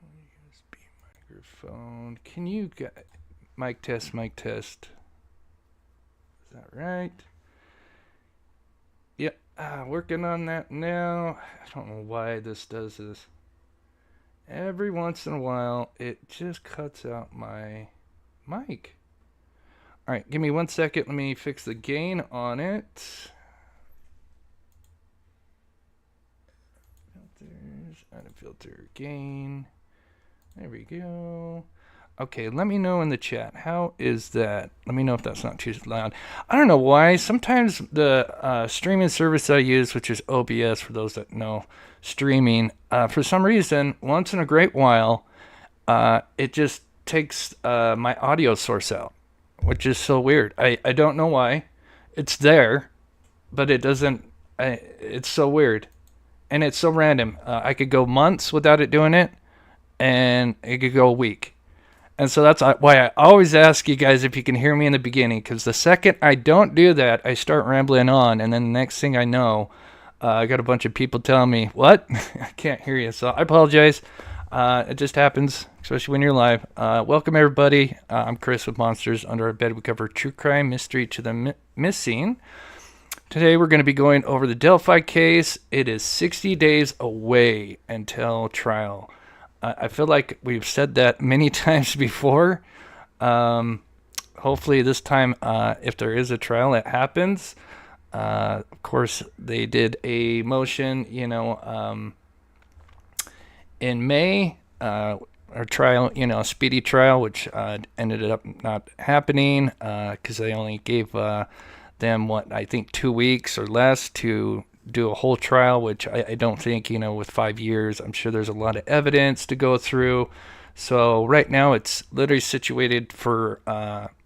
USB microphone. Can you get mic test, mic test? Is that right? Yep, working on that now. I don't know why this does this. Every once in a while, it just cuts out my mic. All right, give me 1 second. Let me fix the gain on it. Filters, add a filter, gain. There we go. Okay, let me know in the chat. How is that? Let me know if that's not too loud. I don't know why. Sometimes the streaming service I use, which is OBS for those that know streaming, for some reason, once in a great while, it just takes my audio source out, which is so weird. I don't know why. It's there, but it doesn't. It's so weird. And it's so random. I could go months without it doing it, and it could go a week. And so that's why I always ask you guys if you can hear me in the beginning, because the second I don't do that, I start rambling on, and then the next thing I know, I got a bunch of people telling me, what? I can't hear you. So I apologize. It just happens, especially when you're live. Welcome, everybody. I'm Chris with Monsters Under Our Bed. We cover true crime, mystery to the missing. Today we're going to be going over the Delphi case. It is 60 days away until trial. I feel like we've said that many times before. Hopefully this time, if there is a trial, it happens. Of course, they did a motion, in May, or trial, speedy trial, which ended up not happening because they only gave them, I think 2 weeks or less to do a whole trial, which I don't think, with 5 years, I'm sure there's a lot of evidence to go through. So right now it's literally situated for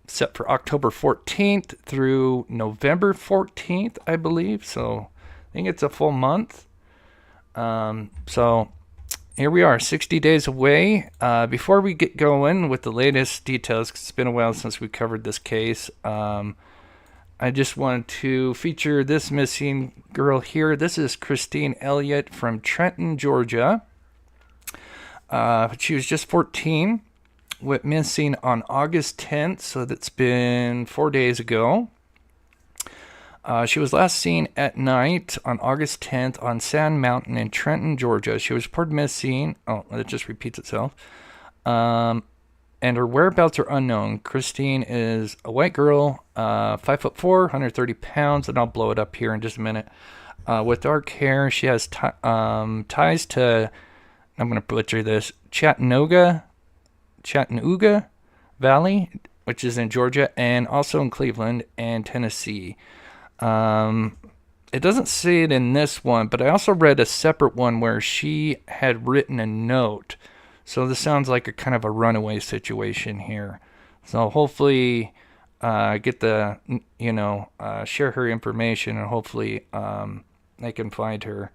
set for October 14th through November 14th, I believe. So I think it's a full month. So here we are, 60 days away. Before we get going with the latest details, 'cause it's been a while since we covered this case, I just wanted to feature this missing girl here. This is Christine Elliott from Trenton, Georgia. She was just 14, went missing on August 10th, so that's been 4 days ago. She was last seen at night on August 10th on Sand Mountain in Trenton, Georgia. She was reported missing. Oh, it just repeats itself. And her whereabouts are unknown. Christine is a white girl, 5'4", 130 pounds, and I'll blow it up here in just a minute. With dark hair, she has ties to, I'm going to butcher this, Chattanooga Valley, which is in Georgia, and also in Cleveland and Tennessee. It doesn't say it in this one, but I also read a separate one where she had written a note. So this sounds like a kind of a runaway situation here. So hopefully get the, share her information, and hopefully they can find her.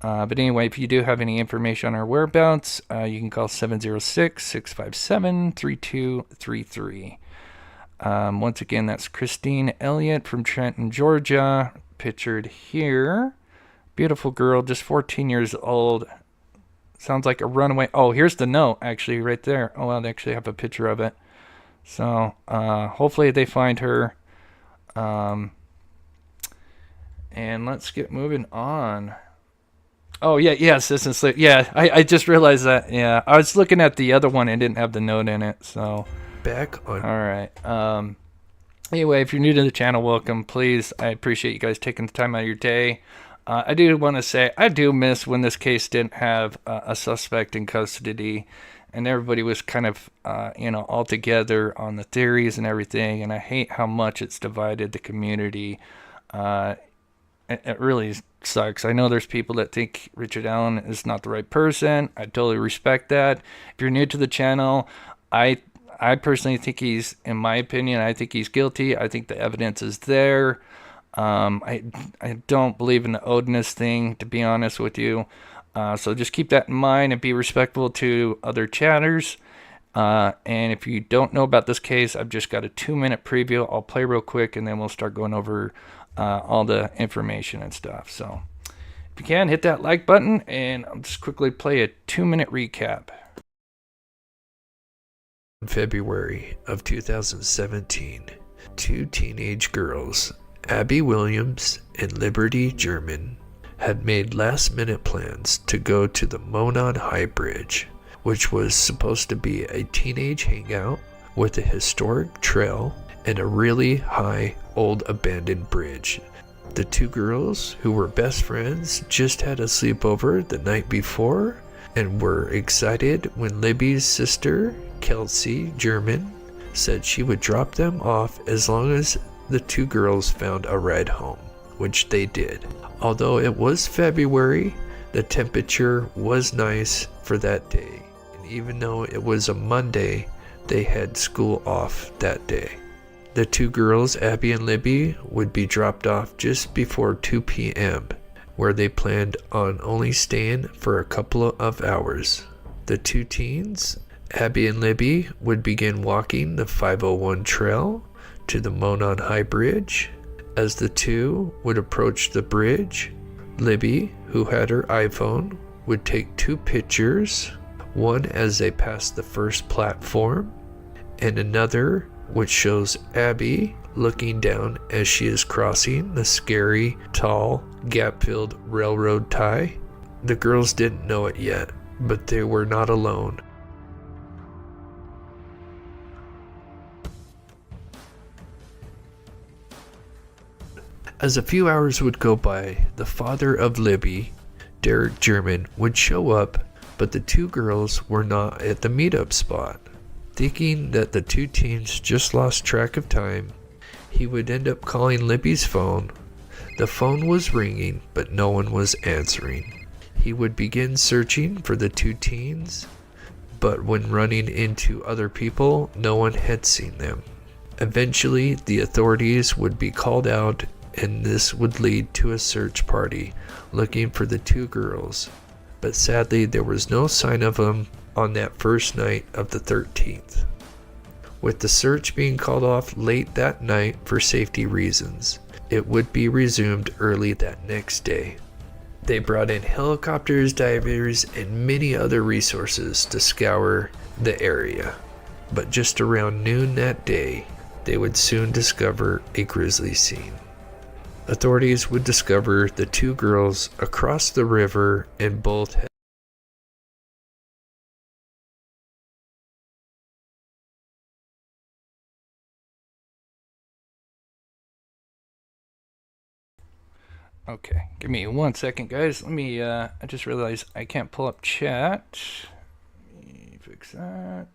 But anyway, if you do have any information on her whereabouts, you can call 706-657-3233. Once again, that's Christine Elliott from Trenton, Georgia, pictured here. Beautiful girl, just 14 years old. Sounds like a runaway. Oh, here's the note, actually, right there. Oh, well, they actually have a picture of it. So, hopefully they find her. And let's get moving on. Oh, yeah, yes, this is, yeah, I just realized that, yeah. I was looking at the other one and didn't have the note in it, so. Back on. All right. Anyway, if you're new to the channel, welcome. Please, I appreciate you guys taking the time out of your day. I do want to say, I do miss when this case didn't have a suspect in custody, and everybody was kind of, all together on the theories and everything, and I hate how much it's divided the community. It really sucks. I know there's people that think Richard Allen is not the right person. I totally respect that. If you're new to the channel, I personally think he's, in my opinion, I think he's guilty. I think the evidence is there. I don't believe in the odious thing, to be honest with you. So just keep that in mind and be respectful to other chatters. And if you don't know about this case, I've just got a 2-minute preview. I'll play real quick, and then we'll start going over all the information and stuff. So if you can, hit that like button, and I'll just quickly play a 2-minute recap. In February of 2017, two teenage girls, Abby Williams and Liberty German, had made last-minute plans to go to the Monon High Bridge, which was supposed to be a teenage hangout with a historic trail and a really high old abandoned bridge. The two girls, who were best friends, just had a sleepover the night before and were excited when Libby's sister, Kelsey German, said she would drop them off as long as the two girls found a ride home, which they did. Although it was February, the temperature was nice for that day, and even though it was a Monday, they had school off that day. The two girls, Abby and Libby, would be dropped off just before 2 p.m., where they planned on only staying for a couple of hours. The two teens, Abby and Libby, would begin walking the 501 trail to the Monon High Bridge. As the two would approach the bridge, Libby, who had her iPhone, would take two pictures, one as they passed the first platform, and another which shows Abby looking down as she is crossing the scary, tall, gap-filled railroad tie. The girls didn't know it yet, but they were not alone. As a few hours would go by, the father of Libby, Derek German, would show up, but the two girls were not at the meetup spot. Thinking that the two teens just lost track of time, he would end up calling Libby's phone. The phone was ringing, but no one was answering. He would begin searching for the two teens, but when running into other people, no one had seen them. Eventually, the authorities would be called out, and this would lead to a search party looking for the two girls. But sadly, there was no sign of them on that first night of the 13th. With the search being called off late that night for safety reasons, it would be resumed early that next day. They brought in helicopters, divers, and many other resources to scour the area. But just around noon that day, they would soon discover a grisly scene. Authorities would discover the two girls across the river, and both had Okay, give me 1 second, guys. Let me, I just realized I can't pull up chat. Let me fix that.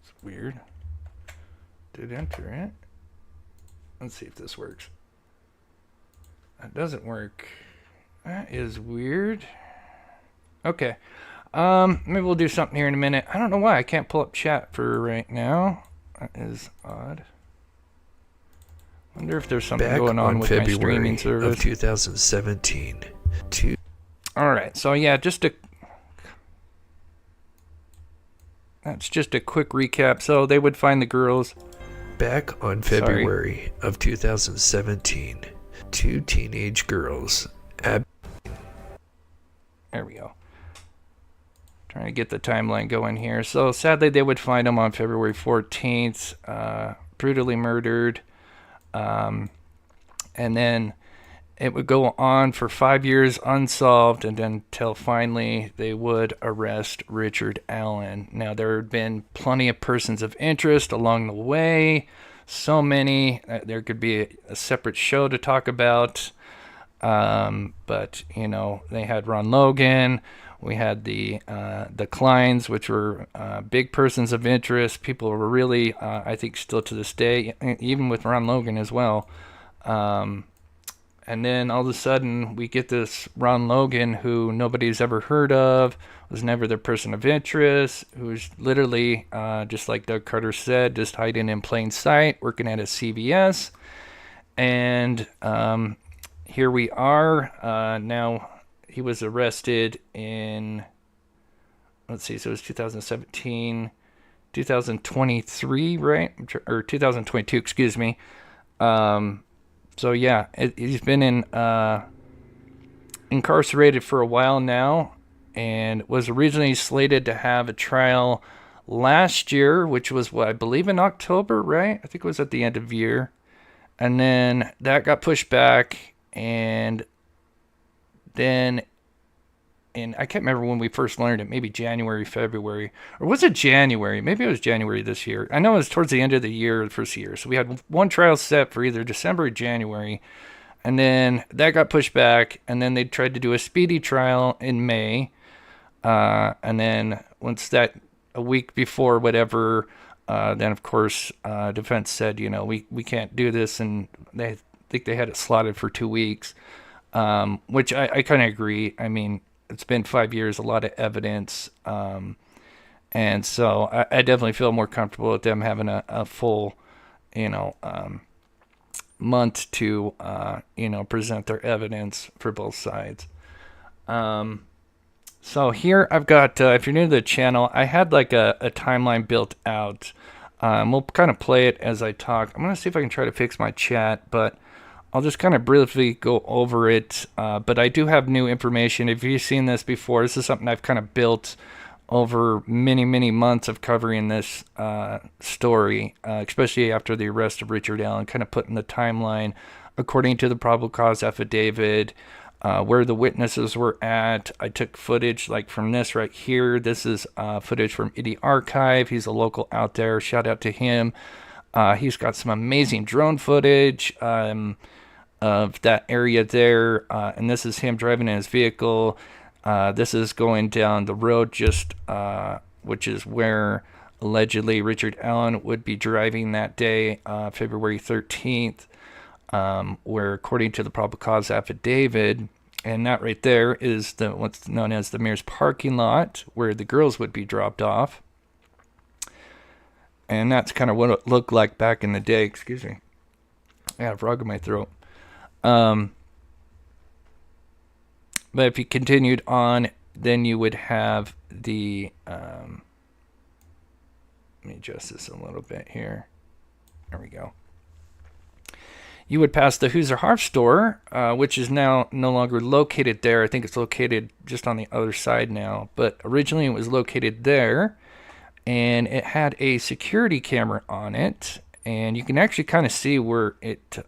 It's weird. Did enter it. Let's see if this works. That doesn't work. That is weird. Okay. Maybe we'll do something here in a minute. I don't know why I can't pull up chat for right now. That is odd. Wonder if there's something going on with February my streaming service. Of 2017. All right, so yeah, that's just a quick recap. So they would find the girls. Back on February of 2017, two teenage girls. There we go. Trying to get the timeline going here. So sadly, they would find them on February 14th, brutally murdered. And then it would go on for 5 years unsolved, and then until finally they would arrest Richard Allen. Now, there had been plenty of persons of interest along the way. So many, there could be a separate show to talk about. But, you know, they had Ron Logan. We had the Kleins, which were big persons of interest. People were really, I think, still to this day, even with Ron Logan as well. And then all of a sudden, we get this Ron Logan who nobody's ever heard of, was never the person of interest, who's literally, just like Doug Carter said, just hiding in plain sight, working at a CVS. And here we are. Now, he was arrested in, let's see, so it was 2017, 2023, right? Or 2022, excuse me. So yeah, he's been incarcerated for a while now, and was originally slated to have a trial last year, which was what I believe in October, right? I think it was at the end of year. And then that got pushed back, and then and I can't remember when we first learned it, maybe January, February, or was it January? Maybe it was January this year. I know it was towards the end of the year, the first year. So we had one trial set for either December or January, and then that got pushed back, and then they tried to do a speedy trial in May, and then once that, a week before whatever, then of course defense said, we can't do this, and they think they had it slotted for 2 weeks, which I kind of agree. I mean, it's been 5 years, a lot of evidence, and so I definitely feel more comfortable with them having a full, month to present their evidence for both sides. So here I've got, if you're new to the channel, I had like a timeline built out. We'll kind of play it as I talk. I'm going to see if I can try to fix my chat, but I'll just kind of briefly go over it. But I do have new information. If you've seen this before, this is something I've kind of built over many, many months of covering this story, especially after the arrest of Richard Allen, kind of putting the timeline according to the probable cause affidavit, where the witnesses were at. I took footage like from this right here. This is footage from Idiot Archive. He's a local out there. Shout out to him. He's got some amazing drone footage of that area there. And this is him driving in his vehicle. This is going down the road just, which is where allegedly Richard Allen would be driving that day, February 13th. Where according to the probable cause affidavit, and that right there is what's known as the Mears parking lot where the girls would be dropped off. And that's kind of what it looked like back in the day. Excuse me. I got a frog in my throat. But if you continued on, then you would have the, let me adjust this a little bit here. There we go. You would pass the Huser Harf store, which is now no longer located there. I think it's located just on the other side now. But originally it was located there, and it had a security camera on it. And you can actually kind of see where it,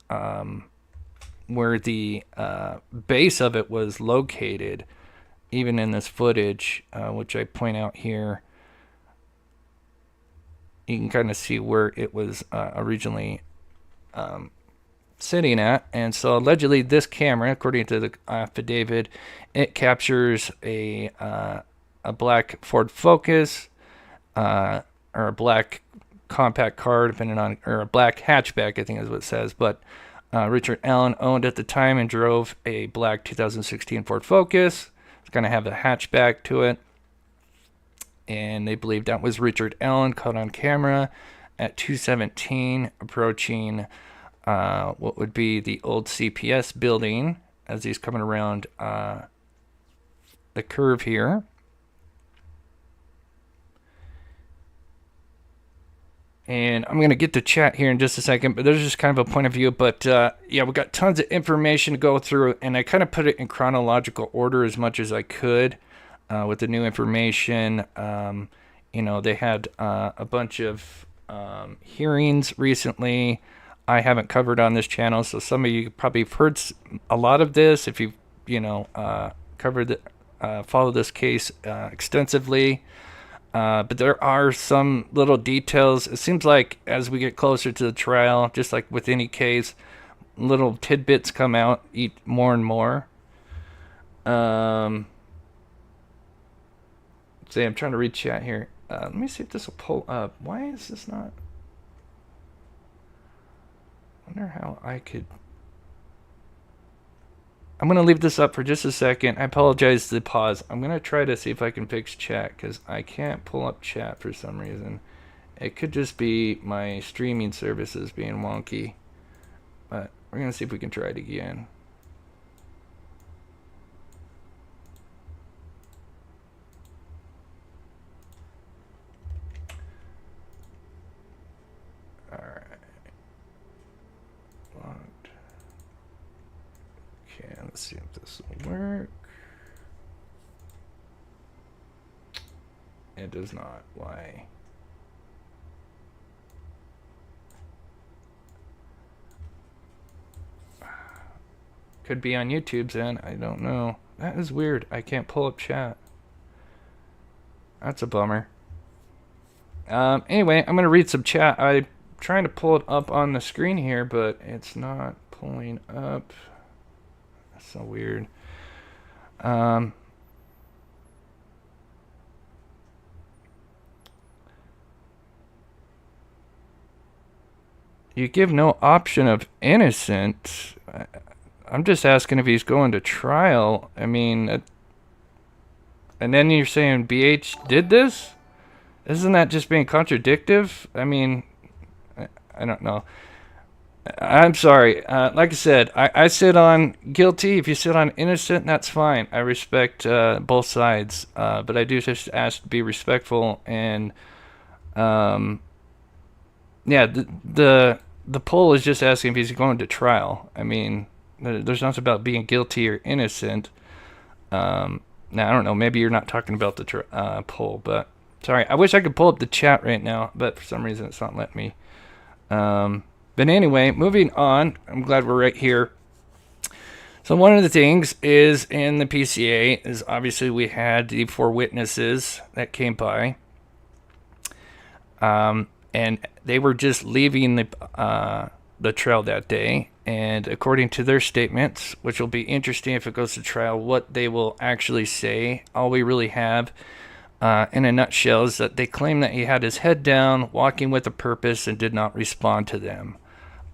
where the base of it was located, even in this footage, which I point out here. You can kind of see where it was originally sitting at. And so allegedly this camera, according to the affidavit, it captures a black Ford Focus, or a black compact car, depending on, or a black hatchback, I think is what it says. But Richard Allen owned at the time and drove a black 2016 Ford Focus. It's going to have a hatchback to it. And they believe that was Richard Allen caught on camera at 2:17 approaching what would be the old CPS building as he's coming around the curve here. And I'm going to get to chat here in just a second, but there's just kind of a point of view. But yeah, we got tons of information to go through, and I kind of put it in chronological order as much as I could with the new information. They had a bunch of hearings recently. I haven't covered on this channel, so some of you probably have heard a lot of this if you've covered followed this case extensively. But there are some little details. It seems like as we get closer to the trial, just like with any case, little tidbits come out more and more. See, I'm trying to read chat here. Let me see if this will pull up. Why is this not? I wonder how I could. I'm going to leave this up for just a second. I apologize for the pause. I'm going to try to see if I can fix chat because I can't pull up chat for some reason. It could just be my streaming services being wonky. But we're going to see if we can try it again. Alright. Logged. Okay, let's see if this will work. It does not. Why? Could be on YouTube's end. I don't know. That is weird. I can't pull up chat. That's a bummer. Anyway, I'm going to read some chat. I'm trying to pull it up on the screen here, but it's not pulling up. That's so weird. You give no option of innocent. I'm just asking if he's going to trial. I mean, and then you're saying BH did this? Isn't that just being contradictive? I mean, I don't know. I'm sorry. Like I said, I sit on guilty. If you sit on innocent, that's fine. I respect both sides. But I do just ask to be respectful. And yeah, the poll is just asking if he's going to trial. I mean, there's nothing about being guilty or innocent. Now, I don't know. Maybe you're not talking about the poll, but sorry. I wish I could pull up the chat right now, but for some reason it's not letting me. But anyway, moving on. I'm glad we're right here. So one of the things is in the PCA is obviously we had the 4 witnesses that came by. And they were just leaving the trail that day. And according to their statements, which will be interesting if it goes to trial, what they will actually say. All we really have in a nutshell is that they claim that he had his head down, walking with a purpose, and did not respond to them.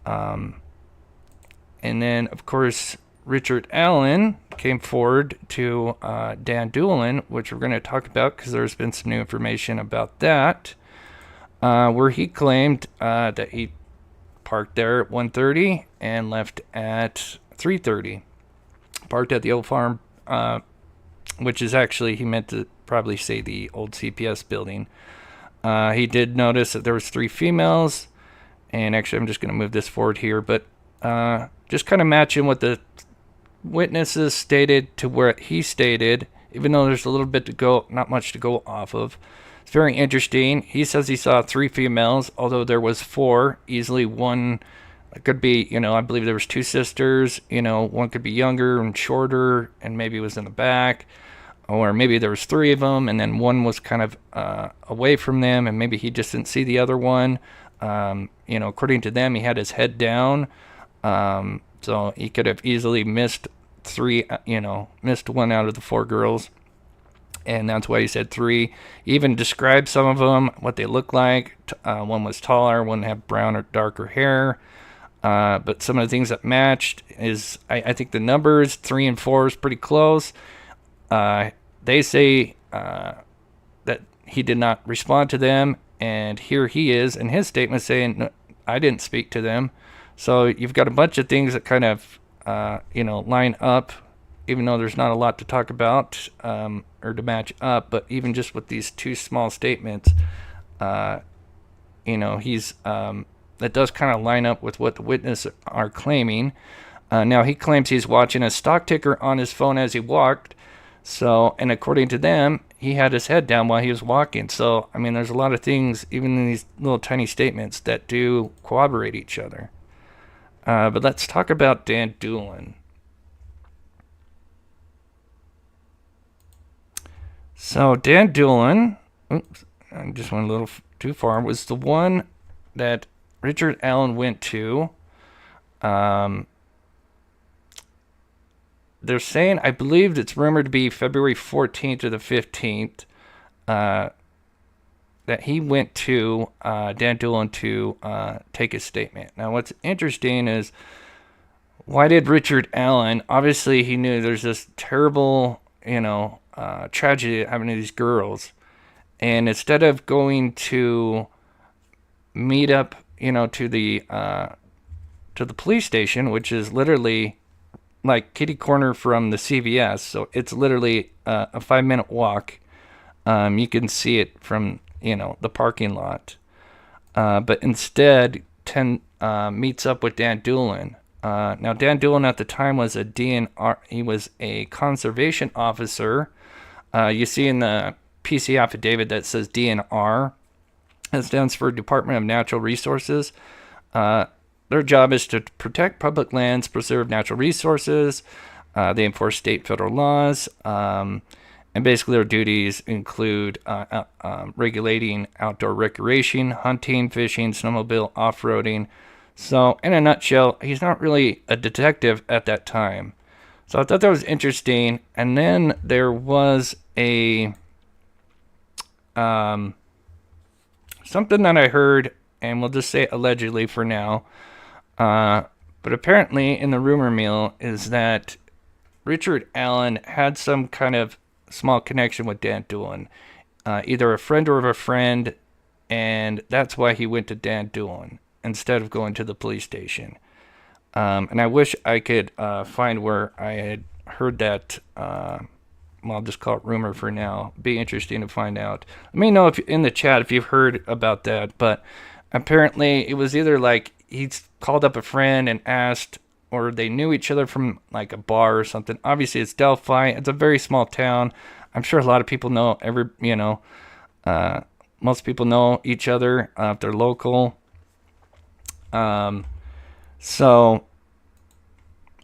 And then, of course, Richard Allen came forward to Dan Dulin, which we're going to talk about because there's been some new information about that, where he claimed that he parked there at 1:30 and left at 3:30. Parked at the old farm, which is actually, he meant to probably say the old CPS building. He did notice that there was 3 females, and actually I'm just going to move this forward here, but just kind of matching what the witnesses stated to where he stated, even though there's a little bit to go, not much to go off of. It's very interesting. He says he saw 3 females, although there was 4. Easily one, it could be, I believe there was 2 sisters. One could be younger and shorter, and maybe was in the back, or maybe there was 3 of them, and then one was kind of away from them, and maybe he just didn't see the other one. According to them, he had his head down, so he could have easily missed 3. Missed one out of the 4 girls. And that's why he said 3. He even described some of them, what they look like. One was taller, one had brown or darker hair. But some of the things that matched is, I think the numbers 3 and 4 is pretty close. They say that he did not respond to them, and here he is in his statement saying, no, I didn't speak to them. So you've got a bunch of things that kind of, line up, even though there's not a lot to talk about or to match up. But even just with these 2 small statements, he's that does kind of line up with what the witnesses are claiming. Now he claims he's watching a stock ticker on his phone as he walked. So, and according to them, he had his head down while he was walking. So, I mean, there's a lot of things, even in these little tiny statements, that do corroborate each other. But let's talk about Dan Dulin. So Dan Dulin, oops, I just went a little too far, was the one that Richard Allen went to. They're saying, I believe it's rumored to be February 14th or the 15th, that he went to Dan Dulin to take his statement. Now, what's interesting is, why did Richard Allen, obviously he knew there's this terrible, tragedy happening to these girls, and instead of going to meet up, to the police station, which is literally like kitty corner from the CVS, so it's literally a 5-minute walk. You can see it from the parking lot, but instead meets up with Dan Dulin. Now Dan Dulin at the time was a DNR. He was a conservation officer. You see in the PC affidavit that says DNR. That stands for Department of Natural Resources. Their job is to protect public lands, preserve natural resources. They enforce state, federal laws. And basically their duties include regulating outdoor recreation, hunting, fishing, snowmobile, off-roading. So in a nutshell, he's not really a detective at that time. So I thought that was interesting. And then there was a something that I heard, and we'll just say allegedly for now. But apparently in the rumor mill is that Richard Allen had some kind of small connection with Dan Dulin, either a friend or of a friend, and that's why he went to Dan Dulin instead of going to the police station. And I wish I could find where I had heard that. Well, I'll just call it rumor for now. Be interesting to find out. Let me know if in the chat if you've heard about that. But apparently it was either like he called up a friend and asked, or they knew each other from like a bar or something. Obviously, it's Delphi. It's a very small town. I'm sure a lot of people know most people know each other if they're local. So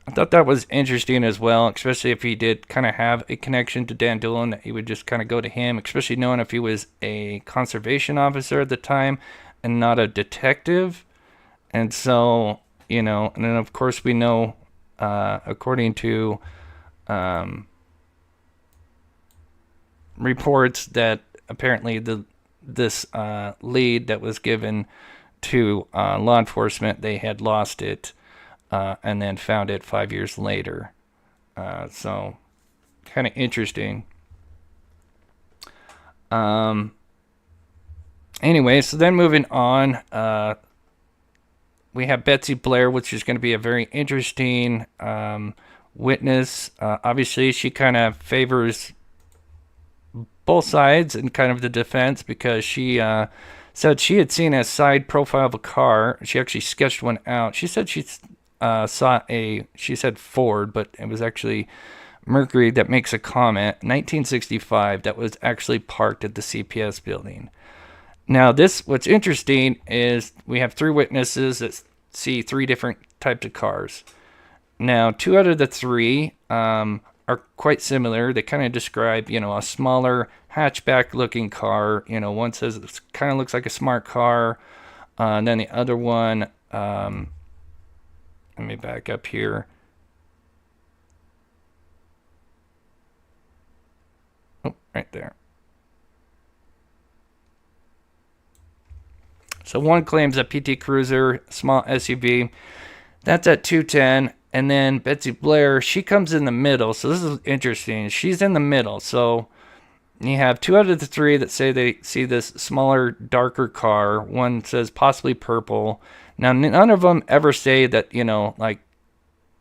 I thought that was interesting as well, especially if he did kind of have a connection to Dan Dulin, that he would just kind of go to him, especially knowing if he was a conservation officer at the time and not a detective. And so, and then of course we know, according to reports, that apparently this lead that was given to law enforcement, they had lost it and then found it 5 years later. So kind of interesting. Anyway, so then moving on, we have Betsy Blair, which is going to be a very interesting witness. Obviously, she kind of favors both sides and kind of the defense, because she said she had seen a side profile of a car. She actually sketched one out. She said she saw she said Ford, but it was actually Mercury that makes a comment, 1965, that was actually parked at the CPS building. Now, what's interesting is we have three witnesses that see three different types of cars. Now, two out of the three are quite similar. They kind of describe, a smaller hatchback-looking car. One says it kind of looks like a smart car. And then the other one, let me back up here. Oh, right there. So one claims a PT Cruiser, small SUV. That's at 210. And then Betsy Blair, she comes in the middle. So this is interesting. She's in the middle. So you have two out of the three that say they see this smaller, darker car. One says possibly purple. Now, none of them ever say that, like,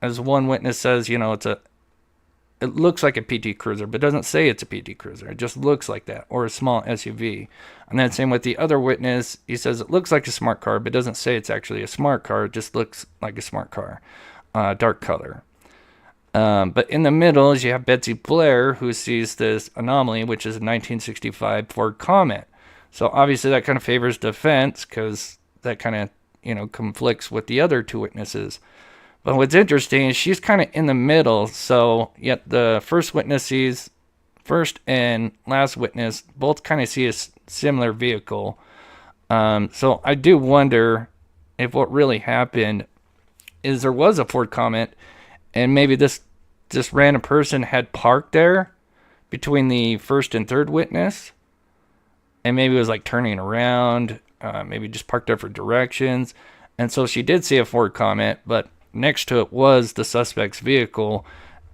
as one witness says, it looks like a PT Cruiser, but doesn't say it's a PT Cruiser. It just looks like that, or a small SUV. And then same with the other witness. He says it looks like a smart car, but doesn't say it's actually a smart car. It just looks like a smart car, dark color. But in the middle is you have Betsy Blair, who sees this anomaly, which is a 1965 Ford Comet. So obviously that kind of favors defense, because that kind of, conflicts with the other two witnesses. But what's interesting is she's kind of in the middle. So yet the first and last witness both kind of see a similar vehicle. So I do wonder if what really happened is there was a Ford Comet, and maybe this random person had parked there between the first and third witness, and maybe it was like turning around, maybe just parked there for directions. And so she did see a Ford Comet, but next to it was the suspect's vehicle.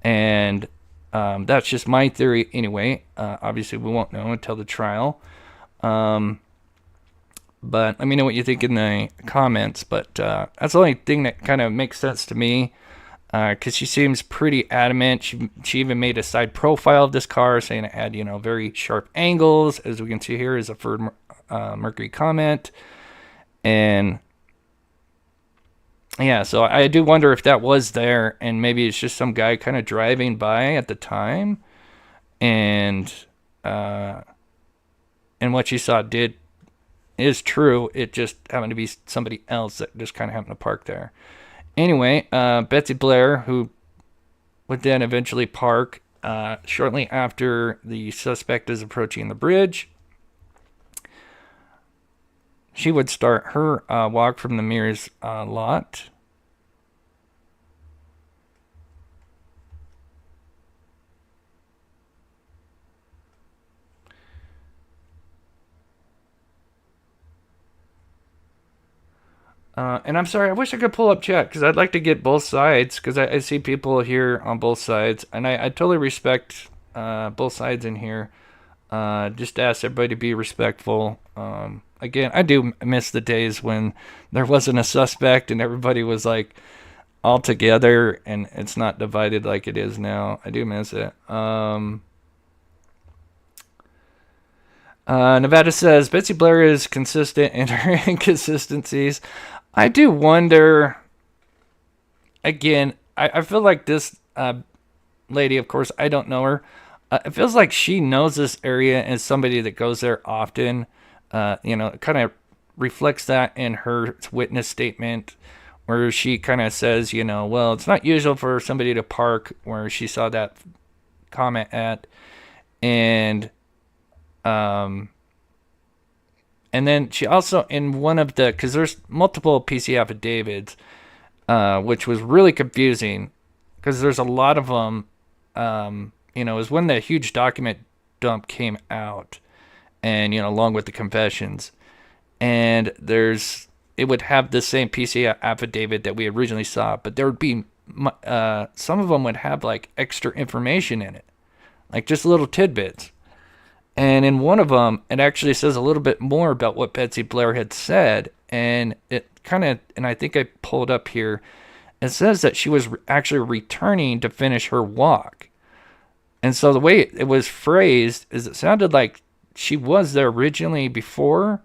And that's just my theory anyway. Obviously, we won't know until the trial. But let me know what you think in the comments. But that's the only thing that kind of makes sense to me, because she seems pretty adamant. She even made a side profile of this car, saying it had, very sharp angles. As we can see here is a Ford Mercury Comet. And yeah, so I do wonder if that was there, and maybe it's just some guy kind of driving by at the time, and and what she saw is true. It just happened to be somebody else that just kind of happened to park there. Anyway, Betsy Blair, who would then eventually park shortly after the suspect is approaching the bridge, she would start her walk from the Mears lot. And I'm sorry, I wish I could pull up chat because I'd like to get both sides because I see people here on both sides, and I totally respect both sides in here. Just ask everybody to be respectful. Again, I do miss the days when there wasn't a suspect and everybody was like all together and it's not divided like it is now. I do miss it. Nevada says Betsy Blair is consistent in her inconsistencies. I do wonder. Again, I feel like this lady, of course, I don't know her. It feels like she knows this area and somebody that goes there often. It kind of reflects that in her witness statement where she kind of says, well, it's not usual for somebody to park where she saw that comment at. And then she also, in one of the, because there's multiple PC affidavits, which was really confusing because there's a lot of them. It was when the huge document dump came out, and along with the confessions, and it would have the same PC affidavit that we originally saw, but there would be some of them would have like extra information in it, like just little tidbits. And in one of them, it actually says a little bit more about what Betsy Blair had said. And it kind of, and I think I pulled up here, it says that she was actually returning to finish her walk. And so the way it was phrased is it sounded like she was there originally before,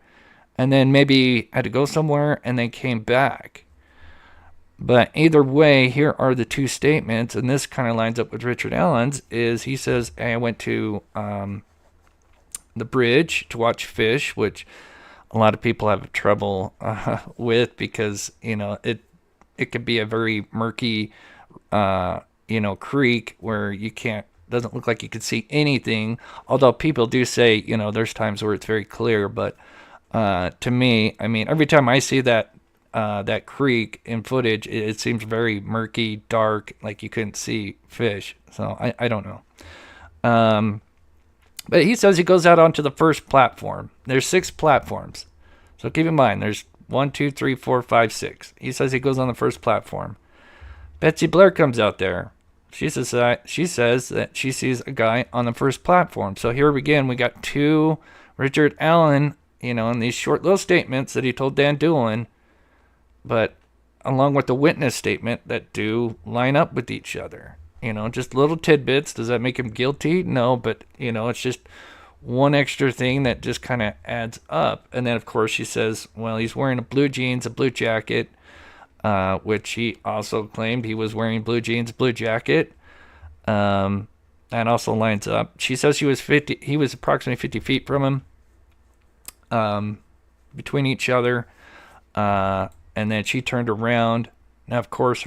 and then maybe had to go somewhere and then came back. But either way, here are the two statements, and this kind of lines up with Richard Allen's, is he says, hey, I went to the bridge to watch fish, which a lot of people have trouble with because it could be a very murky creek where you can't, doesn't look like you could see anything, although people do say there's times where it's very clear. But to me, I mean, every time I see that creek in footage, it seems very murky, dark, like you couldn't see fish. So I don't know. But he says he goes out onto the first platform. There's 6 platforms. So keep in mind, there's 1, 2, 3, 4, 5, 6. He says he goes on the first platform. Betsy Blair comes out there. She says that she sees a guy on the first platform. So here again, we got 2 Richard Allen, in these short little statements that he told Dan Dulin, but along with the witness statement that do line up with each other. Just little tidbits. Does that make him guilty? No, but, it's just one extra thing that just kind of adds up. And then, of course, she says, well, he's wearing a blue jeans, a blue jacket, which he also claimed he was wearing blue jeans, blue jacket. That also lines up. She says he was approximately 50 feet from him, between each other. And then she turned around. Now, of course,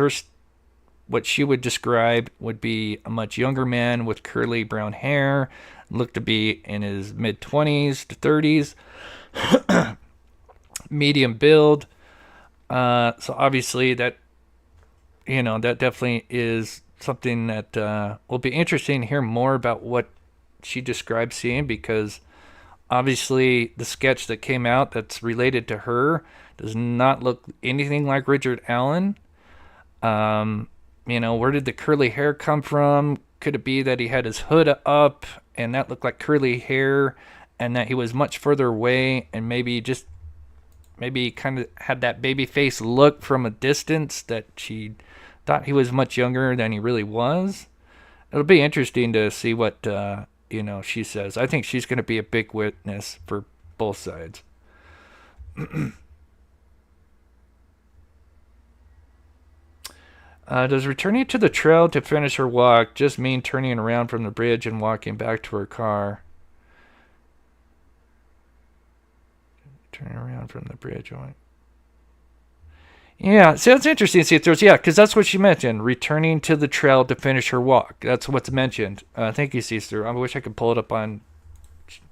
what she would describe would be a much younger man with curly brown hair, looked to be in his mid-20s to 30s, medium build. So obviously that definitely is something that will be interesting to hear more about what she described seeing, because obviously the sketch that came out that's related to her does not look anything like Richard Allen. Where did the curly hair come from? Could it be that he had his hood up and that looked like curly hair, and that he was much further away and maybe kind of had that baby face look from a distance, that she thought he was much younger than he really was? It'll be interesting to see what she says. I think she's going to be a big witness for both sides. Does returning to the trail to finish her walk just mean turning around from the bridge and walking back to her car? Turn around from the bridge. Yeah, so it's interesting to see if there's, yeah, because that's what she mentioned, returning to the trail to finish her walk. That's what's mentioned. Thank you, Sister. I wish I could pull it up on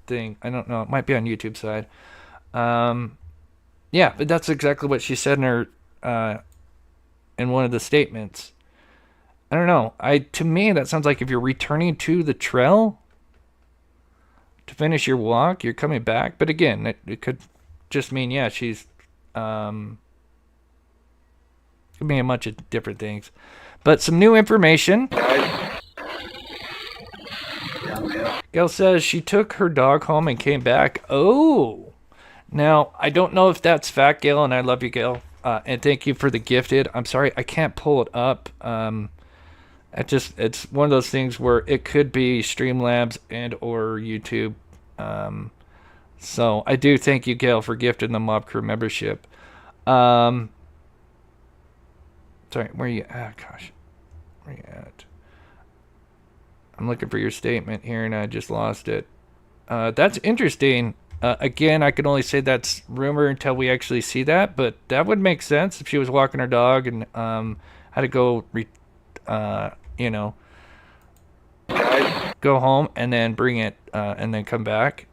thing. I don't know. It might be on YouTube side. Yeah, but that's exactly what she said in her in one of the statements. I don't know. To me that sounds like if you're returning to the trail to finish your walk, you're coming back. But again, it could just mean, yeah, she's could mean a bunch of different things. But some new information. Gail says she took her dog home and came back. Oh, now I don't know if that's fact, Gail, and I love you, Gail. And thank you for the gifted. I'm sorry I can't pull it up. It's one of those things where it could be Streamlabs and or YouTube. So I do thank you, Gail, for gifting the Mob Crew membership. Sorry, where are you at? Gosh, where are you at? I'm looking for your statement here, and I just lost it. That's interesting. Again, I can only say that's rumor until we actually see that, but that would make sense if she was walking her dog and had to go, go home and then bring it and then come back.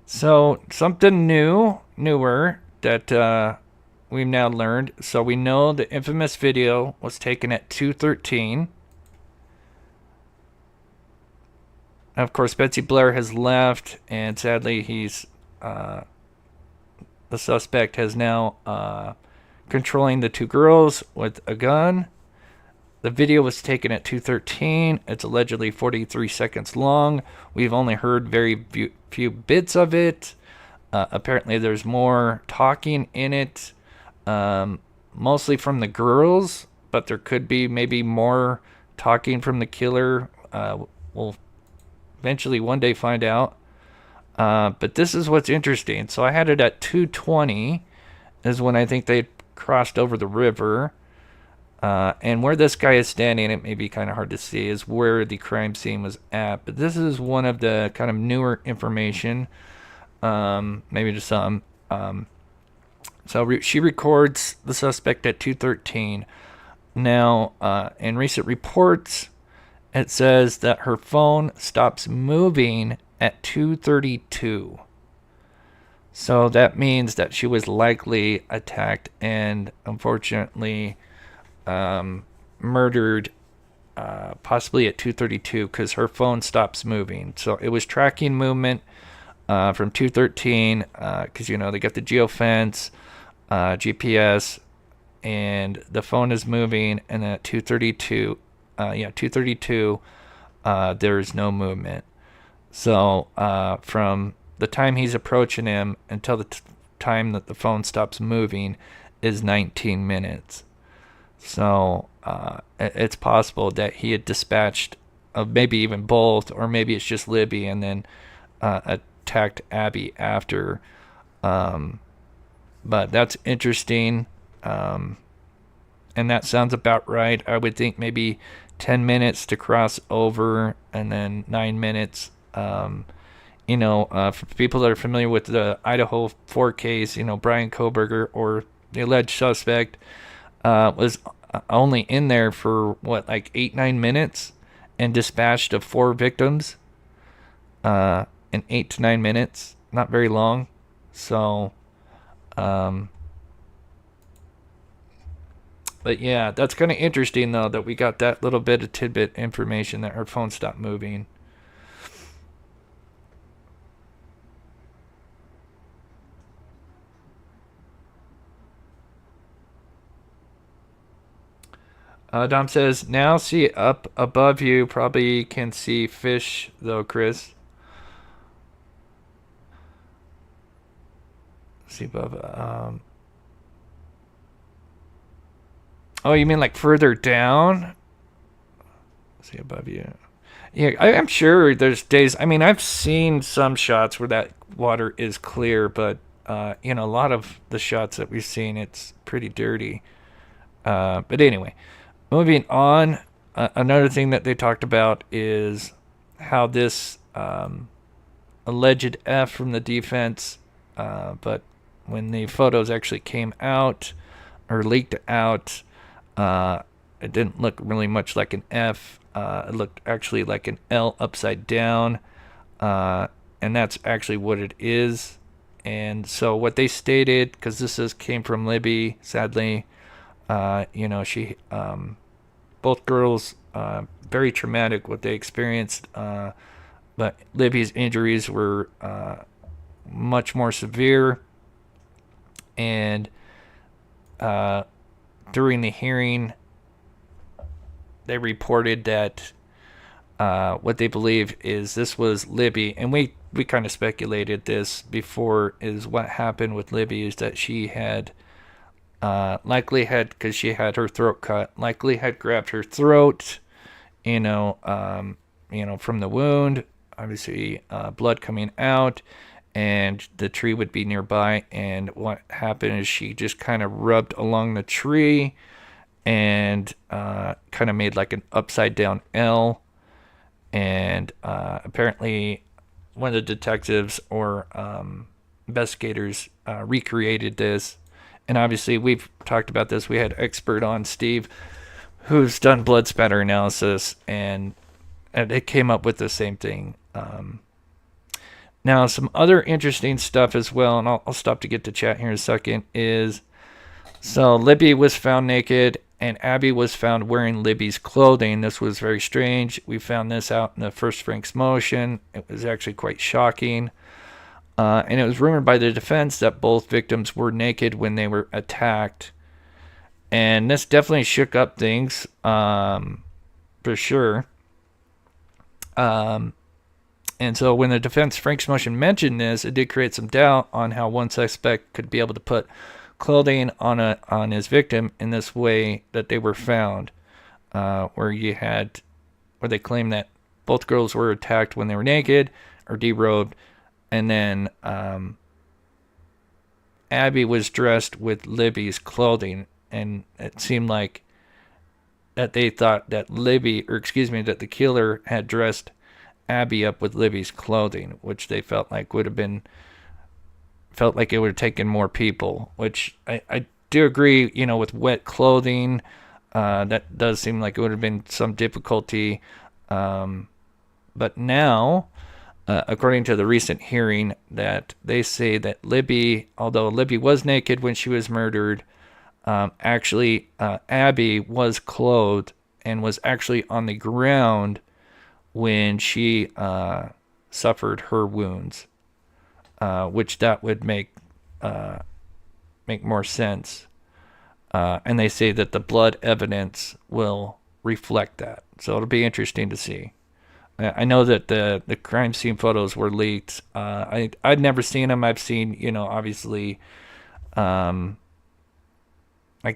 So something newer that we've now learned. So we know the infamous video was taken at 2:13. Of course, Betsy Blair has left, and sadly, the suspect has now controlling the two girls with a gun. The video was taken at 2:13. It's allegedly 43 seconds long. We've only heard very few bits of it. Apparently, there's more talking in it, mostly from the girls, but there could be maybe more talking from the killer. We'll eventually one day find out. But this is what's interesting. So I had it at 2:20 is when I think they crossed over the river. And where this guy is standing, it may be kind of hard to see, is where the crime scene was at. But this is one of the kind of newer information. Maybe just some. So she records the suspect at 2:13. Now, in recent reports, it says that her phone stops moving at 2:32. So that means that she was likely attacked and unfortunately murdered possibly at 2:32 because her phone stops moving. So it was tracking movement from 2:13 because, they got the geofence, GPS, and the phone is moving. And then at 2:32, 2:32, there's no movement. So from the time he's approaching him until the time that the phone stops moving is 19 minutes. So it's possible that he had dispatched maybe even both, or maybe it's just Libby and then attacked Abby after. But that's interesting. And that sounds about right. I would think maybe 10 minutes to cross over and then 9 minutes. For people that are familiar with the Idaho 4 case, Brian Koberger, or the alleged suspect, was only in there for 8-9 minutes and dispatched of 4 victims in 8 to 9 minutes. Not very long. So but yeah, that's kind of interesting though that we got that little bit of tidbit information that her phone stopped moving. Dom says, now see up above you. Probably can see fish, though, Chris. See above. Oh, you mean like further down? See above you. Yeah, I'm sure there's days. I mean, I've seen some shots where that water is clear, but, a lot of the shots that we've seen, it's pretty dirty. But anyway. Moving on, another thing that they talked about is how this alleged F from the defense, but when the photos actually came out or leaked out, it didn't look really much like an F. It looked actually like an L upside down, and that's actually what it is. And so what they stated, because came from Libby, sadly, she, both girls, very traumatic what they experienced, but Libby's injuries were much more severe, and during the hearing, they reported that what they believe is this was Libby, and we kind of speculated this before, is what happened with Libby is that she had likely had, because she had her throat cut, likely had grabbed her throat, from the wound, obviously blood coming out, and the tree would be nearby, and what happened is she just kind of rubbed along the tree and kind of made like an upside down L, and apparently one of the detectives or investigators recreated this, and obviously we've talked about this. We had expert on, Steve, who's done blood spatter analysis, and it came up with the same thing. Now, some other interesting stuff as well, and I'll stop to get to chat here in a second, is so Libby was found naked, and Abby was found wearing Libby's clothing. This was very strange. We found this out in the first Frank's motion. It was actually quite shocking. And it was rumored by the defense that both victims were naked when they were attacked. And this definitely shook up things, for sure. And so when the defense Frank's motion mentioned this, it did create some doubt on how one suspect could be able to put clothing on his victim in this way that they were found, where they claim that both girls were attacked when they were naked or derobed, and then Abby was dressed with Libby's clothing, and it seemed like that they thought that that the killer had dressed Abby up with Libby's clothing, which they felt like it would have taken more people, which I do agree, with wet clothing. That does seem like it would have been some difficulty. But now, according to the recent hearing, that they say that Libby, although Libby was naked when she was murdered, actually Abby was clothed and was actually on the ground when she suffered her wounds. Which that would make more sense. And they say that the blood evidence will reflect that. So it'll be interesting to see. I know that the crime scene photos were leaked. I'd never seen them. I've seen, obviously, like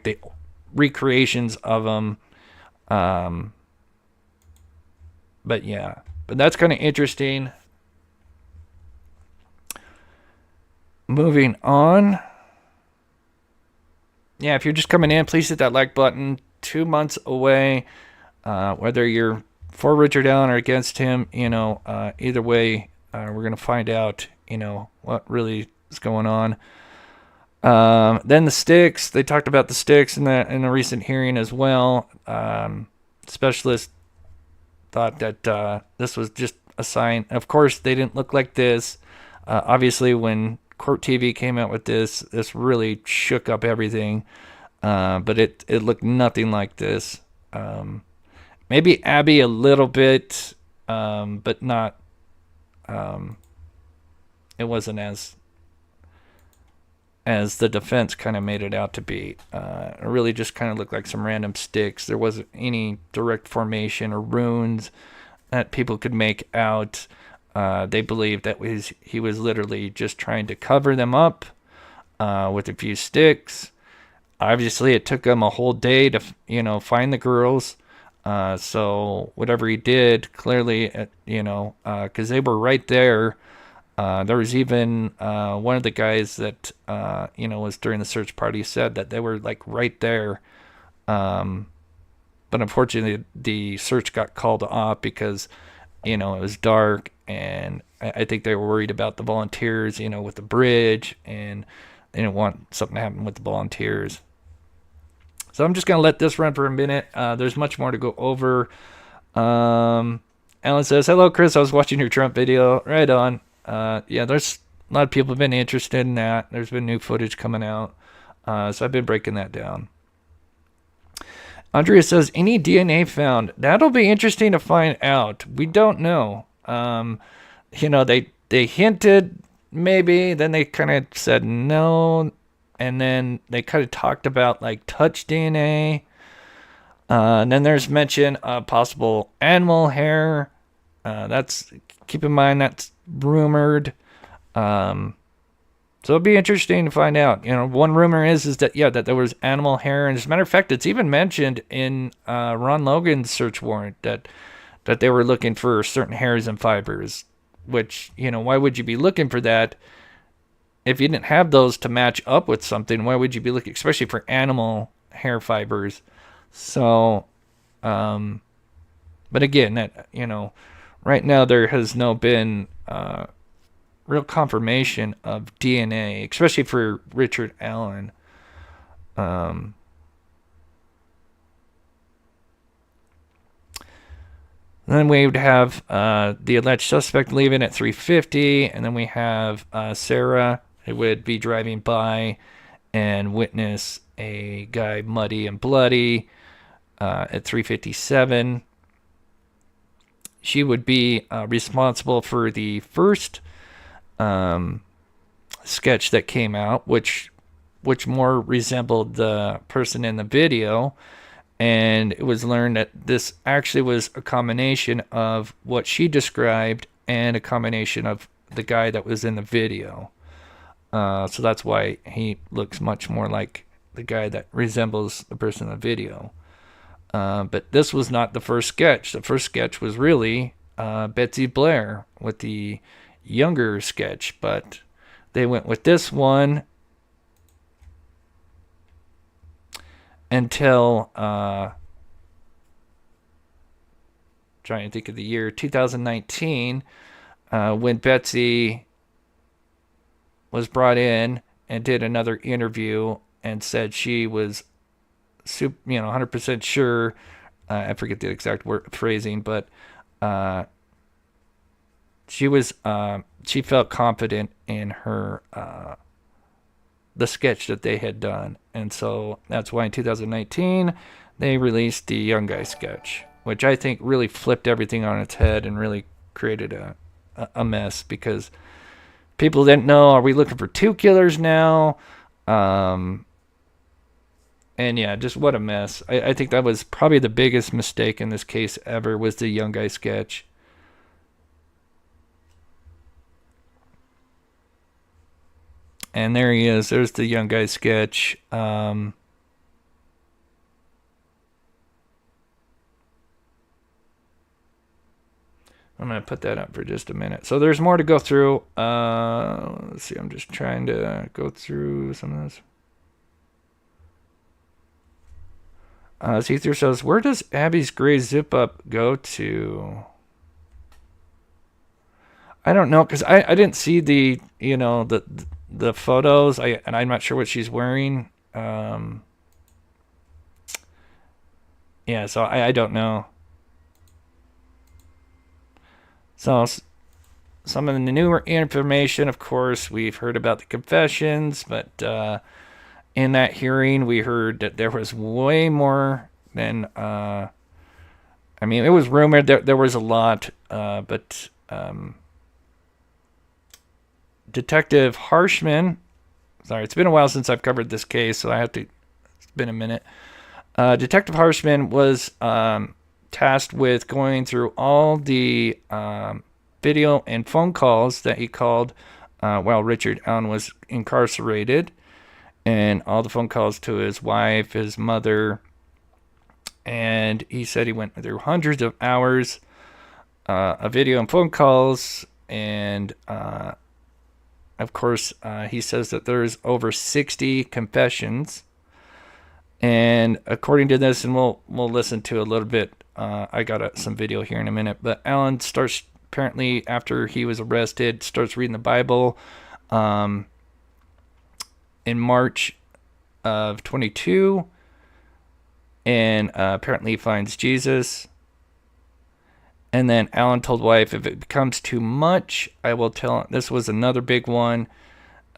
the recreations of them. But yeah, but that's kind of interesting. Moving on. Yeah, if you're just coming in, please hit that like button. 2 months away. Whether you're for Richard Allen or against him, either way, we're going to find out, what really is going on. Then the sticks. They talked about the sticks in the recent hearing as well. Specialists thought that this was just a sign. Of course, they didn't look like this. Obviously, when Court TV came out with this really shook up everything. But it looked nothing like this. Maybe Abby a little bit, but not. It wasn't as the defense kind of made it out to be. It really just kind of looked like some random sticks. There wasn't any direct formation or runes that people could make out. They believed that he was literally just trying to cover them up with a few sticks. Obviously, it took him a whole day to, find the girls. So whatever he did, clearly, because they were right there. There was even one of the guys that, was during the search party said that they were like right there. But unfortunately, the search got called off because, it was dark and I think they were worried about the volunteers, with the bridge, and they didn't want something to happen with the volunteers. So I'm just going to let this run for a minute. There's much more to go over. Alan says, hello, Chris. I was watching your Trump video. Right on. Yeah, there's a lot of people have been interested in that. There's been new footage coming out. So I've been breaking that down. Andrea says, any DNA found? That'll be interesting to find out. We don't know. They hinted maybe, then they kind of said no, and then they kind of talked about like touch DNA. And then there's mention of possible animal hair. Keep in mind that's rumored. So it'll be interesting to find out. One rumor is that that there was animal hair, and as a matter of fact, it's even mentioned in Ron Logan's search warrant that they were looking for certain hairs and fibers. Which, why would you be looking for that if you didn't have those to match up with something? Why would you be looking, especially for animal hair fibers? So, but again, that right now there has no been real confirmation of DNA, especially for Richard Allen. Then we would have the alleged suspect leaving at 3:50, and then we have Sarah, who would be driving by and witness a guy muddy and bloody at 3:57. She would be responsible for the first sketch that came out, which more resembled the person in the video. And it was learned that this actually was a combination of what she described and a combination of the guy that was in the video. So that's why he looks much more like the guy that resembles the person in the video. But this was not the first sketch. The first sketch was really Betsy Blair with the younger sketch. But they went with this one until trying to think of the year 2019, when Betsy was brought in and did another interview and said she was 100% sure. I forget the exact phrasing, but she felt confident in her the sketch that they had done. And so that's why in 2019 they released the young guy sketch, which I think really flipped everything on its head and really created a mess, because people didn't know, are we looking for two killers now? And yeah, just what a mess. I think that was probably the biggest mistake in this case ever, was the young guy sketch. And there he is. There's the young guy sketch. I'm going to put that up for just a minute. So there's more to go through. Let's see. I'm just trying to go through some of this. See-through says, where does Abby's gray zip-up go to? I don't know, because I didn't see the photos, and I'm not sure what she's wearing. Yeah, so I don't know. So some of the newer information, of course, we've heard about the confessions, but in that hearing, we heard that there was way more than. I mean, it was rumored that there was a lot, but. Detective Harshman, sorry, it's been a while since I've covered this case, so it's been a minute. Detective Harshman was tasked with going through all the video and phone calls that he called while Richard Allen was incarcerated, and all the phone calls to his wife, his mother, and he said he went through hundreds of hours of video and phone calls, and of course, he says that there's over 60 confessions. And according to this, and we'll listen to a little bit, I got some video here in a minute, but Allen starts apparently after he was arrested, starts reading the Bible in March of 22, and apparently finds Jesus. And then Alan told wife, if it becomes too much, I will tell. This was another big one,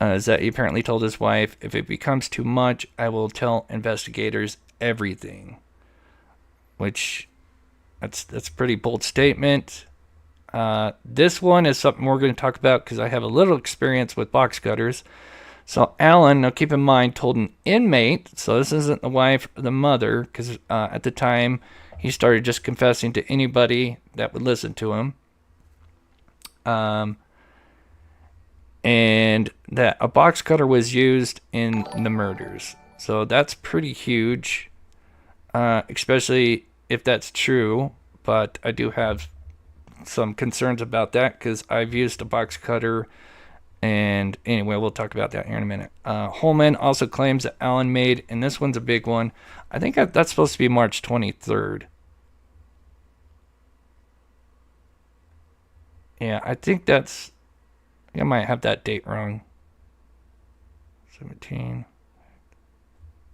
is that he apparently told his wife, if it becomes too much, I will tell investigators everything. Which, that's a pretty bold statement. This one is something we're going to talk about because I have a little experience with box cutters. So Alan, now keep in mind, told an inmate, so this isn't the wife or the mother, because at the time he started just confessing to anybody that would listen to him. And that a box cutter was used in the murders. So that's pretty huge, especially if that's true. But I do have some concerns about that because I've used a box cutter. And anyway, we'll talk about that here in a minute. Holman also claims that Alan made, and this one's a big one. I think that's supposed to be March 23rd. Yeah, I think that's... I might have that date wrong. 17.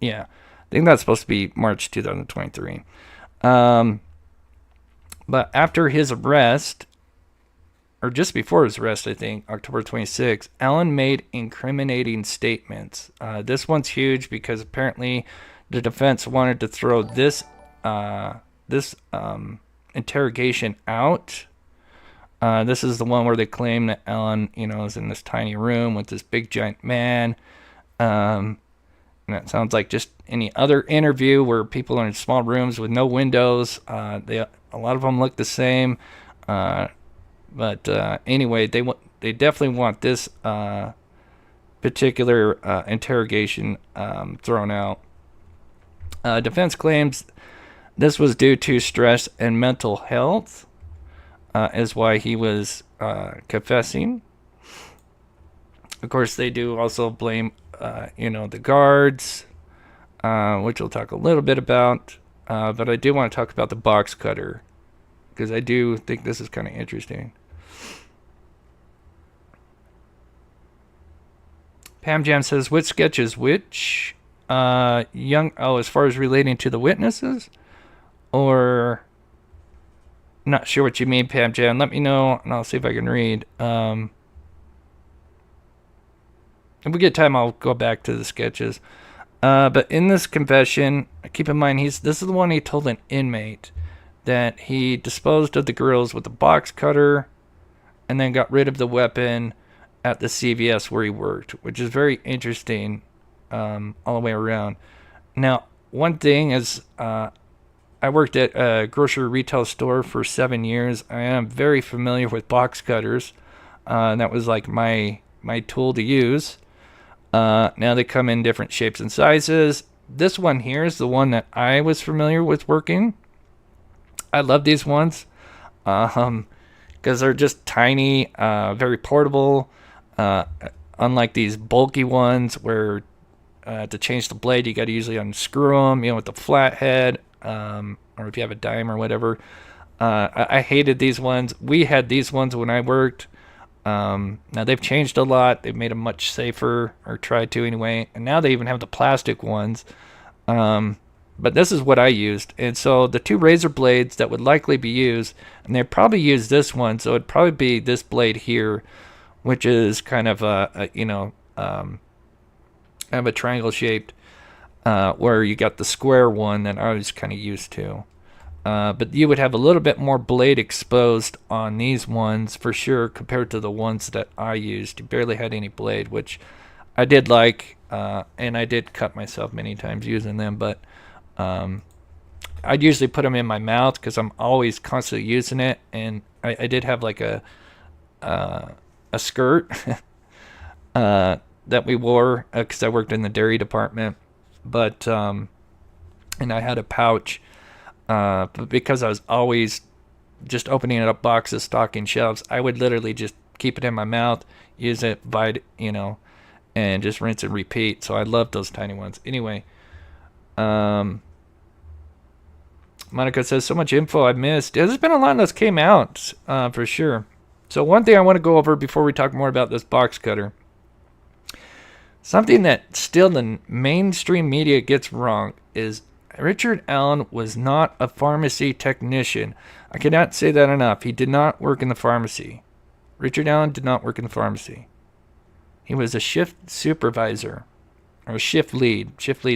Yeah, I think that's supposed to be March 2023. But after his arrest, or just before his arrest, I think, October 26th, Alan made incriminating statements. This one's huge because apparently the defense wanted to throw this interrogation out. This is the one where they claim that Alan, is in this tiny room with this big giant man. And that sounds like just any other interview where people are in small rooms with no windows. A lot of them look the same. But anyway, they definitely want this particular interrogation thrown out. Defense claims this was due to stress and mental health. Is why he was confessing. Of course, they do also blame, the guards, which we'll talk a little bit about. But I do want to talk about the box cutter because I do think this is kind of interesting. Pam Jam says, which sketch is which? As far as relating to the witnesses? Or... Not sure what you mean, Pam Jan. Let me know, and I'll see if I can read. If we get time, I'll go back to the sketches. But in this confession, keep in mind, this is the one he told an inmate that he disposed of the girls with a box cutter and then got rid of the weapon at the CVS where he worked, which is very interesting all the way around. Now, one thing is... I worked at a grocery retail store for 7 years. I am very familiar with box cutters. That was like my tool to use. Now they come in different shapes and sizes. This one here is the one that I was familiar with working. I love these ones because they're just tiny, very portable. Unlike these bulky ones where to change the blade you got to usually unscrew them, with the flat head. Or if you have a dime or whatever. I hated these ones. We had these ones when I worked. Now they've changed a lot. They've made them much safer, or tried to anyway. And now they even have the plastic ones. But this is what I used. And so the two razor blades that would likely be used, and they'd probably use this one. So it'd probably be this blade here, which is kind of kind of a triangle shaped. Where you got the square one that I was kind of used to. But you would have a little bit more blade exposed on these ones for sure compared to the ones that I used. You barely had any blade, which I did like, and I did cut myself many times using them, but I'd usually put them in my mouth because I'm always constantly using it, and I did have like a skirt that we wore because I worked in the dairy department. But and I had a pouch, but because I was always just opening up boxes, stocking shelves, I would literally just keep it in my mouth, use it, bite, and just rinse and repeat. So I love those tiny ones. Anyway, Monica says, so much info I missed. There's been a lot that's came out, for sure. So one thing I want to go over before we talk more about this box cutter. Something that still the mainstream media gets wrong is Richard Allen was not a pharmacy technician. I cannot say that enough. He did not work in the pharmacy. Richard Allen did not work in the pharmacy. He was a shift supervisor, or a shift lead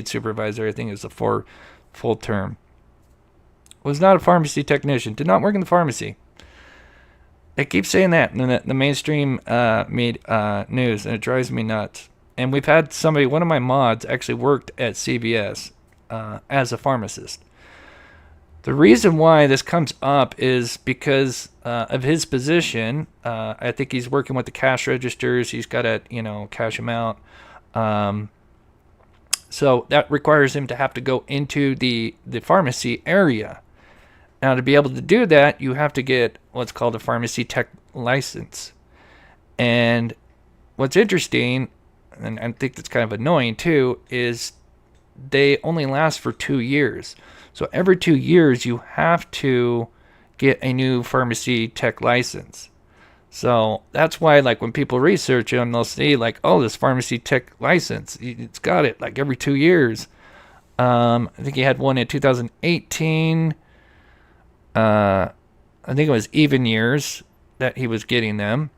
supervisor, I think is the full term. Was not a pharmacy technician. Did not work in the pharmacy. They keep saying that in the mainstream news, and it drives me nuts. And we've had somebody, one of my mods, actually worked at CVS as a pharmacist. The reason why this comes up is because of his position. I think he's working with the cash registers. He's got to, cash them out. So that requires him to have to go into the pharmacy area. Now, to be able to do that, you have to get what's called a pharmacy tech license. And what's interesting, and I think that's kind of annoying too, is they only last for 2 years. So every 2 years, you have to get a new pharmacy tech license. So that's why, like, when people research them, they'll see, like, oh, this pharmacy tech license, it's got it, like, every 2 years. I think he had one in 2018. I think it was even years that he was getting them.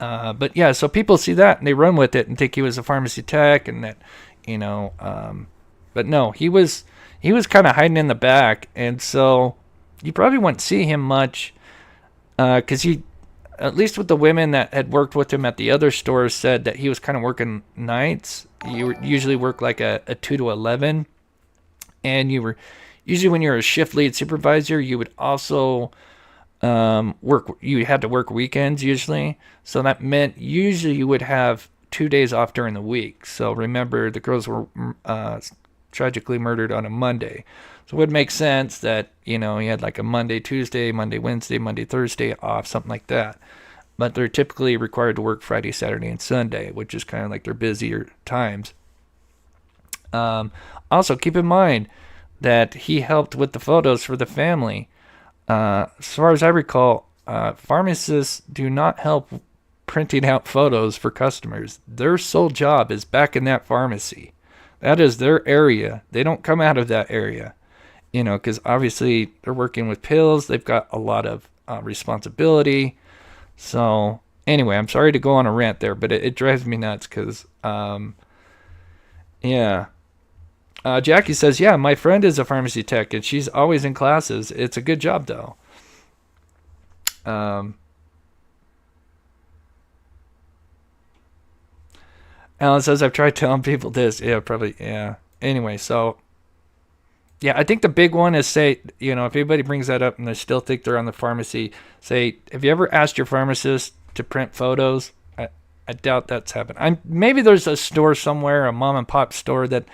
But yeah, so people see that and they run with it and think he was a pharmacy tech and that, but no, he was kind of hiding in the back. And so you probably wouldn't see him much, because he, at least with the women that had worked with him at the other stores, said that he was kind of working nights. You usually work like a 2 to 11. And you were, usually when you're a shift lead supervisor, you would also you had to work weekends usually. So that meant usually you would have 2 days off during the week. So remember, the girls were tragically murdered on a Monday. So it would make sense that, you had like a Monday, Tuesday, Monday, Wednesday, Monday, Thursday off, something like that. But they're typically required to work Friday, Saturday, and Sunday, which is kind of like their busier times. Also, keep in mind that he helped with the photos for the family. As far as I recall, pharmacists do not help printing out photos for customers. Their sole job is back in that pharmacy. That is their area. They don't come out of that area, because obviously they're working with pills. They've got a lot of responsibility. So anyway, I'm sorry to go on a rant there, but it drives me nuts because, yeah. Jackie says, yeah, my friend is a pharmacy tech, and she's always in classes. It's a good job, though. Alan says, I've tried telling people this. Yeah, probably, yeah. Anyway, so, yeah, I think the big one is say, if anybody brings that up and they still think they're on the pharmacy, say, have you ever asked your pharmacist to print photos? I doubt that's happened. Maybe there's a store somewhere, a mom and pop store that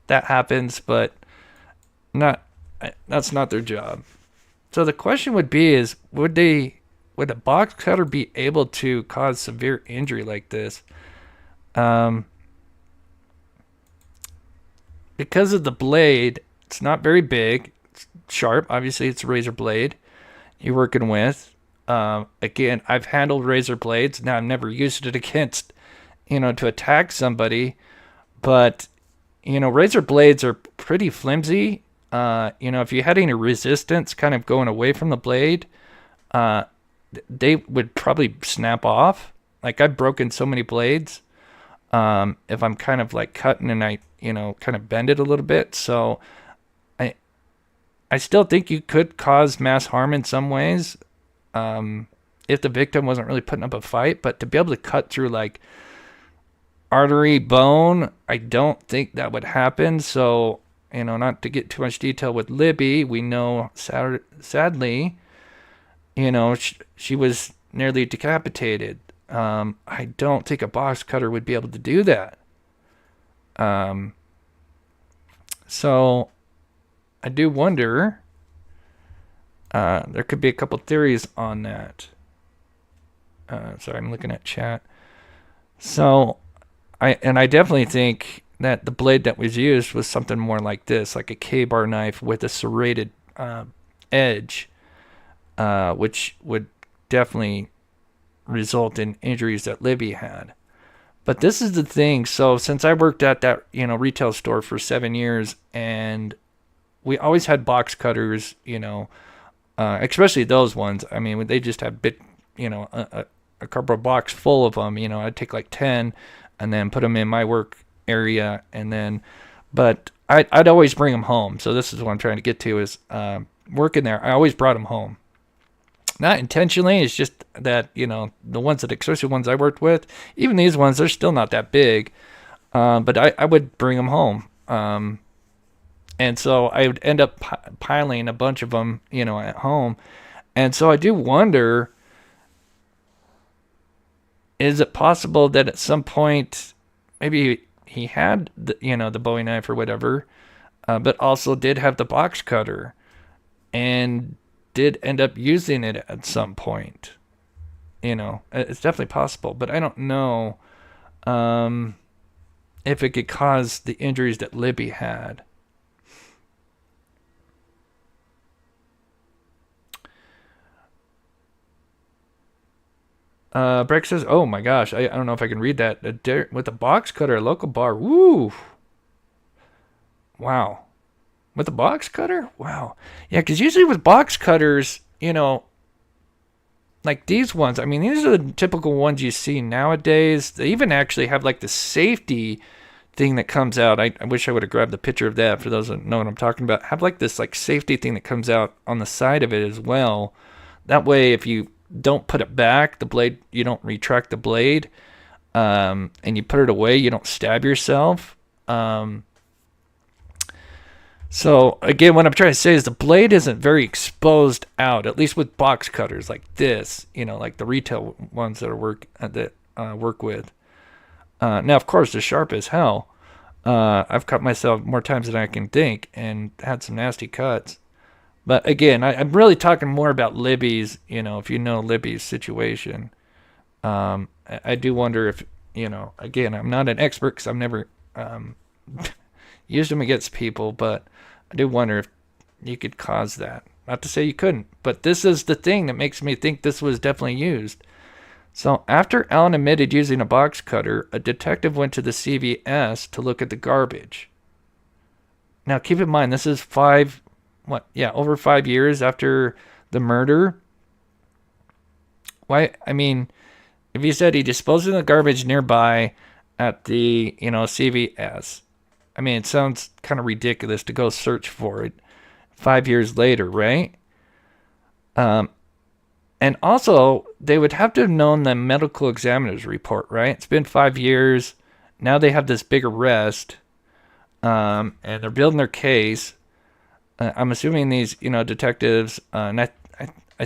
happens, but that's not their job. So the question would be is, would a box cutter be able to cause severe injury like this? Because of the blade, it's not very big. It's sharp. Obviously, it's a razor blade you're working with. Again, I've handled razor blades. Now, I've never used it against, to attack somebody. But, razor blades are pretty flimsy. If you had any resistance kind of going away from the blade, they would probably snap off. Like, I've broken so many blades. If I'm kind of like cutting and I, kind of bend it a little bit. So I still think you could cause mass harm in some ways, if the victim wasn't really putting up a fight. But to be able to cut through like artery, bone, I don't think that would happen. So, not to get too much detail with Libby, we know sadly, she was nearly decapitated. I don't think a box cutter would be able to do that. So I do wonder, there could be a couple theories on that. Sorry, I'm looking at chat. So I definitely think that the blade that was used was something more like this, like a K-bar knife with a serrated edge, which would definitely result in injuries that Libby had. But this is the thing. So since I worked at that retail store for 7 years, and we always had box cutters, especially those ones. I mean, they just have a cardboard box full of them. I'd take like 10, and then put them in my work area, and then, but I'd always bring them home. So this is what I'm trying to get to is working there. I always brought them home. Not intentionally, it's just that, the ones that, especially ones I worked with, even these ones, they're still not that big. But I would bring them home. And so I would end up piling a bunch of them, at home. And so I do wonder, is it possible that at some point, maybe he had the Bowie knife or whatever, but also did have the box cutter and did end up using it at some point. It's definitely possible, but I don't know if it could cause the injuries that Libby had. Breck says, "Oh my gosh, I don't know if I can read that. With a box cutter, a local bar. Woo! Wow. With a box cutter? Wow. Yeah, because usually with box cutters, like these ones, I mean, these are the typical ones you see nowadays. They even actually have like the safety thing that comes out. I wish I would have grabbed the picture of that for those that know what I'm talking about. Have like this like safety thing that comes out on the side of it as well. That way, if you don't put it back, the blade, you don't retract the blade, and you put it away, you don't stab yourself. So again, what I'm trying to say is the blade isn't very exposed out, at least with box cutters like this, like the retail ones that work with. Now, of course, they're sharp as hell. I've cut myself more times than I can think and had some nasty cuts. But again, I'm really talking more about Libby's, if you know Libby's situation. I do wonder if, again, I'm not an expert because I've never used them against people, but I do wonder if you could cause that. Not to say you couldn't, but this is the thing that makes me think this was definitely used. So after Allen admitted using a box cutter, a detective went to the CVS to look at the garbage. Now keep in mind, this is over 5 years after the murder. Why? I mean, if he said he disposed of the garbage nearby at the, CVS, I mean, it sounds kind of ridiculous to go search for it 5 years later, right? And also, they would have to have known the medical examiner's report, right? It's been 5 years. Now they have this big arrest, and they're building their case. I'm assuming these, detectives, and I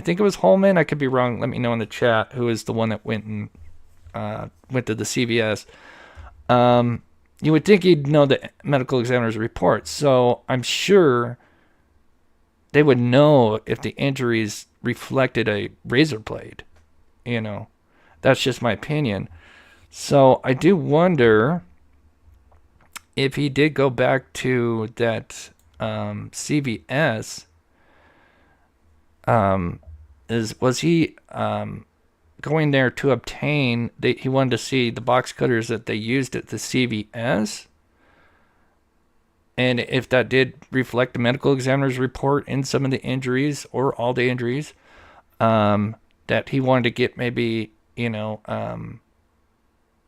think it was Holman. I could be wrong. Let me know in the chat who is the one that went to the CVS. You would think he'd know the medical examiner's report. So I'm sure they would know if the injuries reflected a razor blade. That's just my opinion. So I do wonder if he did go back to that CVS. Was he going there to obtain? He wanted to see the box cutters that they used at the CVS, and if that did reflect the medical examiner's report in some of the injuries or all the injuries, that he wanted to get maybe a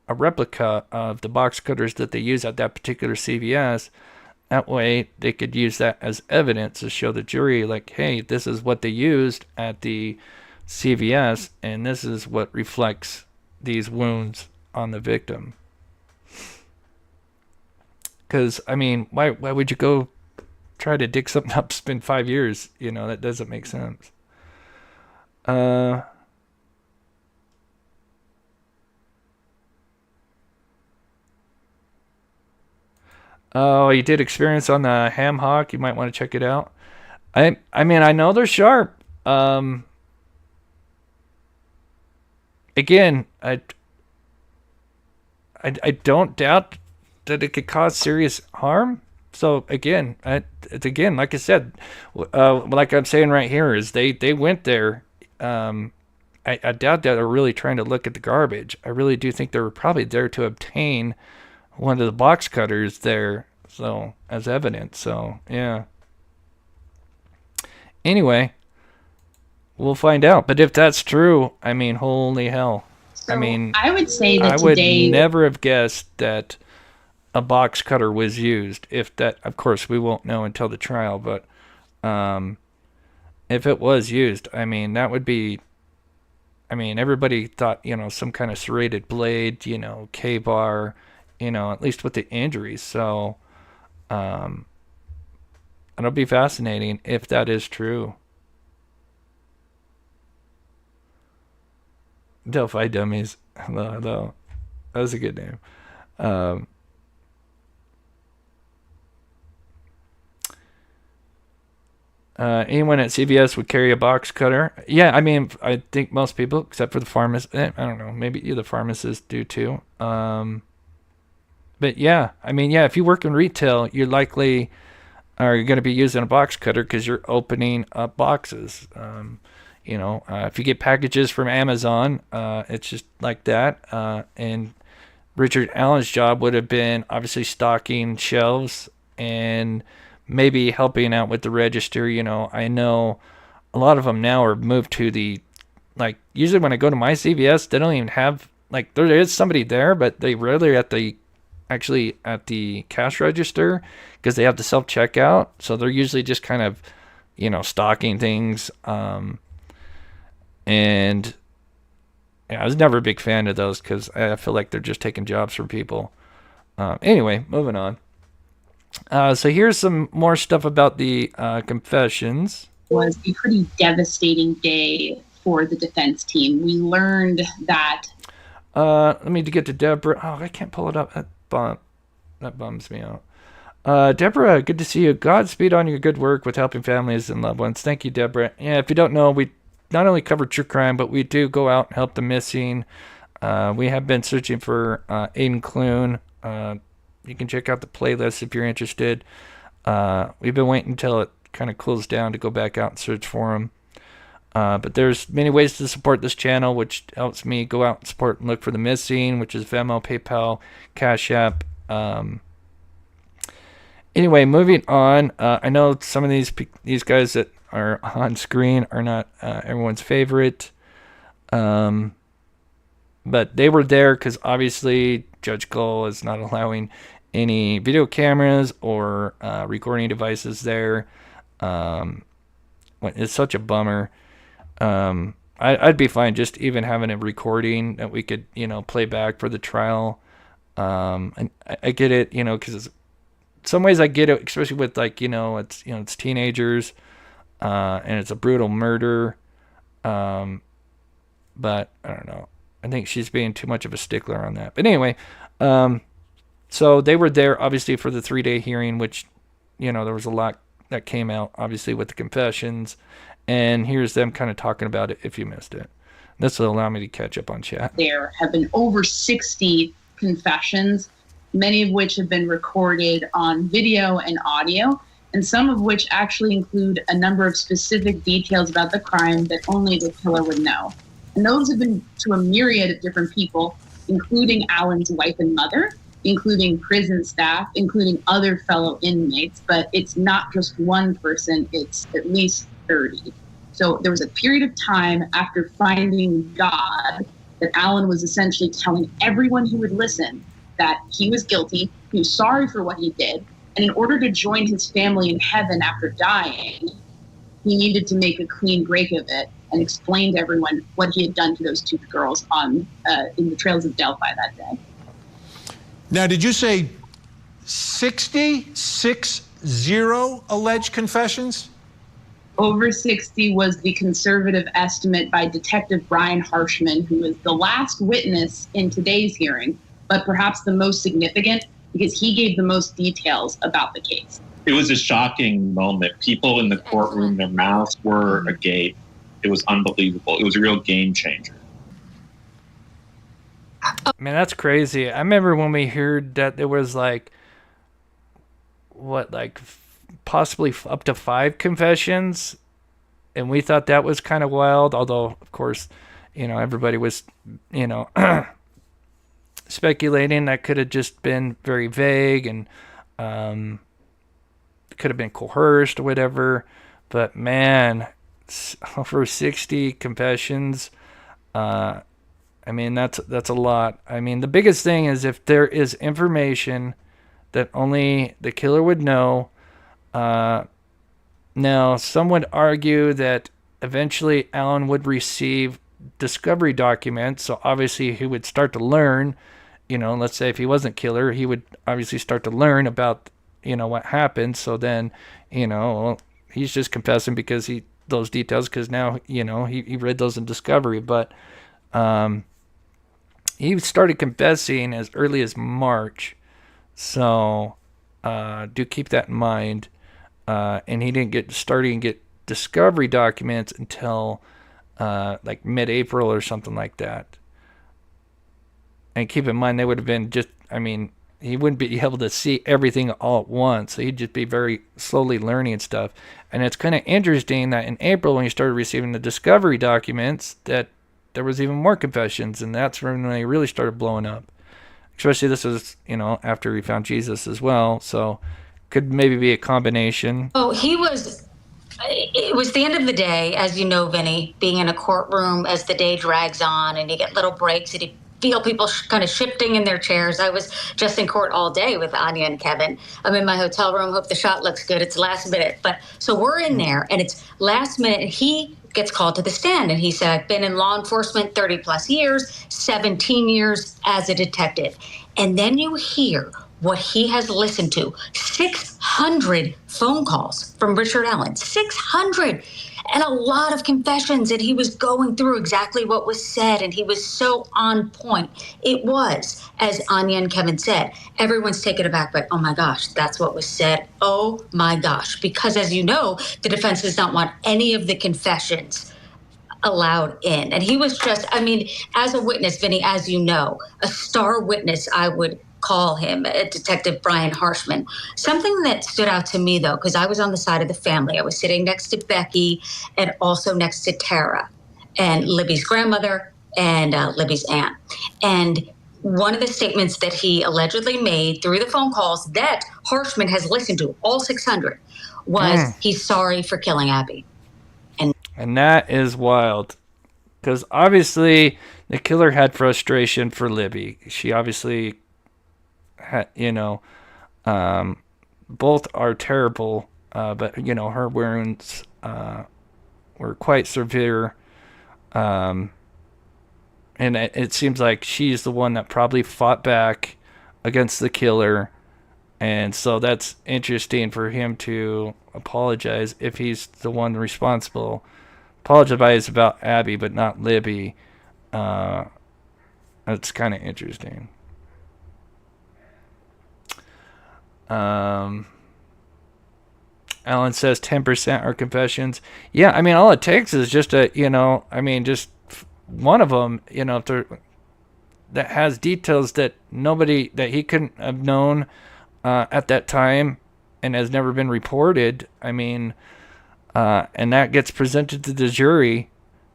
replica of the box cutters that they use at that particular CVS. That way they could use that as evidence to show the jury, like, hey, this is what they used at the CVS, and this is what reflects these wounds on the victim. Because, I mean, why would you go try to dig something up, spend 5 years? That doesn't make sense. Oh, you did experience on the ham hock. You might want to check it out. I mean, I know they're sharp. Again, I don't doubt that it could cause serious harm. So again, it's again, like I said, like I'm saying right here, is they went there. I doubt that they're really trying to look at the garbage. I really do think they were probably there to obtain one of the box cutters there, so as evidence. So yeah. Anyway, we'll find out. But if that's true, I mean, holy hell. I So mean, I would say I that would today, never have guessed that a box cutter was used. If that, of course, we won't know until the trial. But if it was used, I mean, that would be. I mean, everybody thought, some kind of serrated blade, K-bar, at least with the injuries. So, it'll be fascinating if that is true. Delphi Dummies. Hello, hello. That was a good name. Um, anyone at CVS would carry a box cutter. Yeah, I mean, I think most people, except for the pharmacist. I don't know. Maybe the pharmacists do too. But yeah, I mean, yeah, if you work in retail, you're likely are going to be using a box cutter because you're opening up boxes. If you get packages from Amazon, it's just like that. And Richard Allen's job would have been obviously stocking shelves and maybe helping out with the register. I know a lot of them now are moved to usually when I go to my CVS, they don't even have, there is somebody there, but they rarely at the cash register because they have the self checkout. So they're usually just kind of, stocking things. And yeah, I was never a big fan of those because I feel like they're just taking jobs from people. Anyway, moving on. So here's some more stuff about the confessions. was a pretty devastating day for the defense team. We learned that. Let me get to Deborah. Oh, I can't pull it up. That bums me out. Deborah, good to see you. Godspeed on your good work with helping families and loved ones. Thank you, Deborah. Yeah, if you don't know, we not only cover true crime, but we do go out and help the missing. We have been searching for Aidan Clune. You can check out the playlist if you're interested. We've been waiting until it kind of cools down to go back out and search for him. But there's many ways to support this channel, which helps me go out and support and look for the missing, which is Venmo, PayPal, Cash App. Anyway, moving on. I know some of these guys that are on screen are not everyone's favorite. But they were there because obviously Judge Gull is not allowing any video cameras or recording devices there. It's such a bummer. I'd be fine just even having a recording that we could, play back for the trial. And I get it, because some ways I get it, especially with it's teenagers, and it's a brutal murder. But I don't know. I think she's being too much of a stickler on that. But anyway, so they were there obviously for the 3-day hearing, which, there was a lot that came out obviously with the confessions. And here's them kind of talking about it if you missed it. This will allow me to catch up on chat. There have been over 60 confessions, many of which have been recorded on video and audio, and some of which actually include a number of specific details about the crime that only the killer would know. And those have been to a myriad of different people, including Alan's wife and mother, including prison staff, including other fellow inmates. But it's not just one person, it's at least 30. So there was a period of time after finding God that Alan was essentially telling everyone who would listen that he was guilty, he was sorry for what he did, and in order to join his family in heaven after dying, he needed to make a clean break of it and explain to everyone what he had done to those two girls in the trails of Delphi that day. Now, did you say 60 alleged confessions? Over 60 was the conservative estimate by Detective Brian Harshman, who was the last witness in today's hearing, but perhaps the most significant because he gave the most details about the case. It was a shocking moment. People in the courtroom, their mouths were agape. It was unbelievable. It was a real game changer. Man, that's crazy. I remember when we heard that there was like possibly up to 5 confessions, and we thought that was kind of wild. Although, of course, everybody was, you know, speculating that could have just been very vague and could have been coerced or whatever. But man, over 60 confessions. I mean, that's a lot. I mean, the biggest thing is if there is information that only the killer would know. Now, some would argue that eventually Alan would receive discovery documents, so obviously he would start to learn. Let's say if he wasn't killer, he would obviously start to learn about what happened. So then, he's just confessing because those details because now he read those in discovery, but he started confessing as early as March. So do keep that in mind. And he didn't get discovery documents until like mid-April or something like that. And keep in mind, they would have been he wouldn't be able to see everything all at once. So he'd just be very slowly learning and stuff. And it's kind of interesting that in April, when he started receiving the discovery documents, that there was even more confessions. And that's when they really started blowing up. Especially this was, after he found Jesus as well. So could maybe be a combination. It was the end of the day, as you know, Vinny, being in a courtroom as the day drags on and you get little breaks and you feel people kind of shifting in their chairs. I was just in court all day with Anya and Kevin. I'm in my hotel room. Hope the shot looks good. It's last minute. So we're in there and it's last minute and he gets called to the stand and he said, I've been in law enforcement 30 plus years, 17 years as a detective. And then you hear what he has listened to, 600 phone calls from Richard Allen, 600, and a lot of confessions, and he was going through exactly what was said, and he was so on point. It was, as Anya and Kevin said, everyone's taken aback by, oh my gosh, that's what was said. Oh my gosh, because as you know, the defense does not want any of the confessions allowed in. And he was just, as a witness, Vinny, as you know, a star witness, I would call him, Detective Brian Harshman. Something that stood out to me, though, because I was on the side of the family. I was sitting next to Becky and also next to Tara and Libby's grandmother and Libby's aunt. And one of the statements that he allegedly made through the phone calls that Harshman has listened to, all 600, was he's sorry for killing Abby. And that is wild. Because obviously the killer had frustration for Libby. She obviously had, both are terrible, but, her wounds were quite severe. And it seems like she's the one that probably fought back against the killer. And so that's interesting for him to apologize if he's the one responsible. Apologize about Abby, but not Libby. That's kind of interesting. Alan says 10% are confessions. Yeah, all it takes is just just one of them, if that has details that he couldn't have known at that time and has never been reported. And that gets presented to the jury,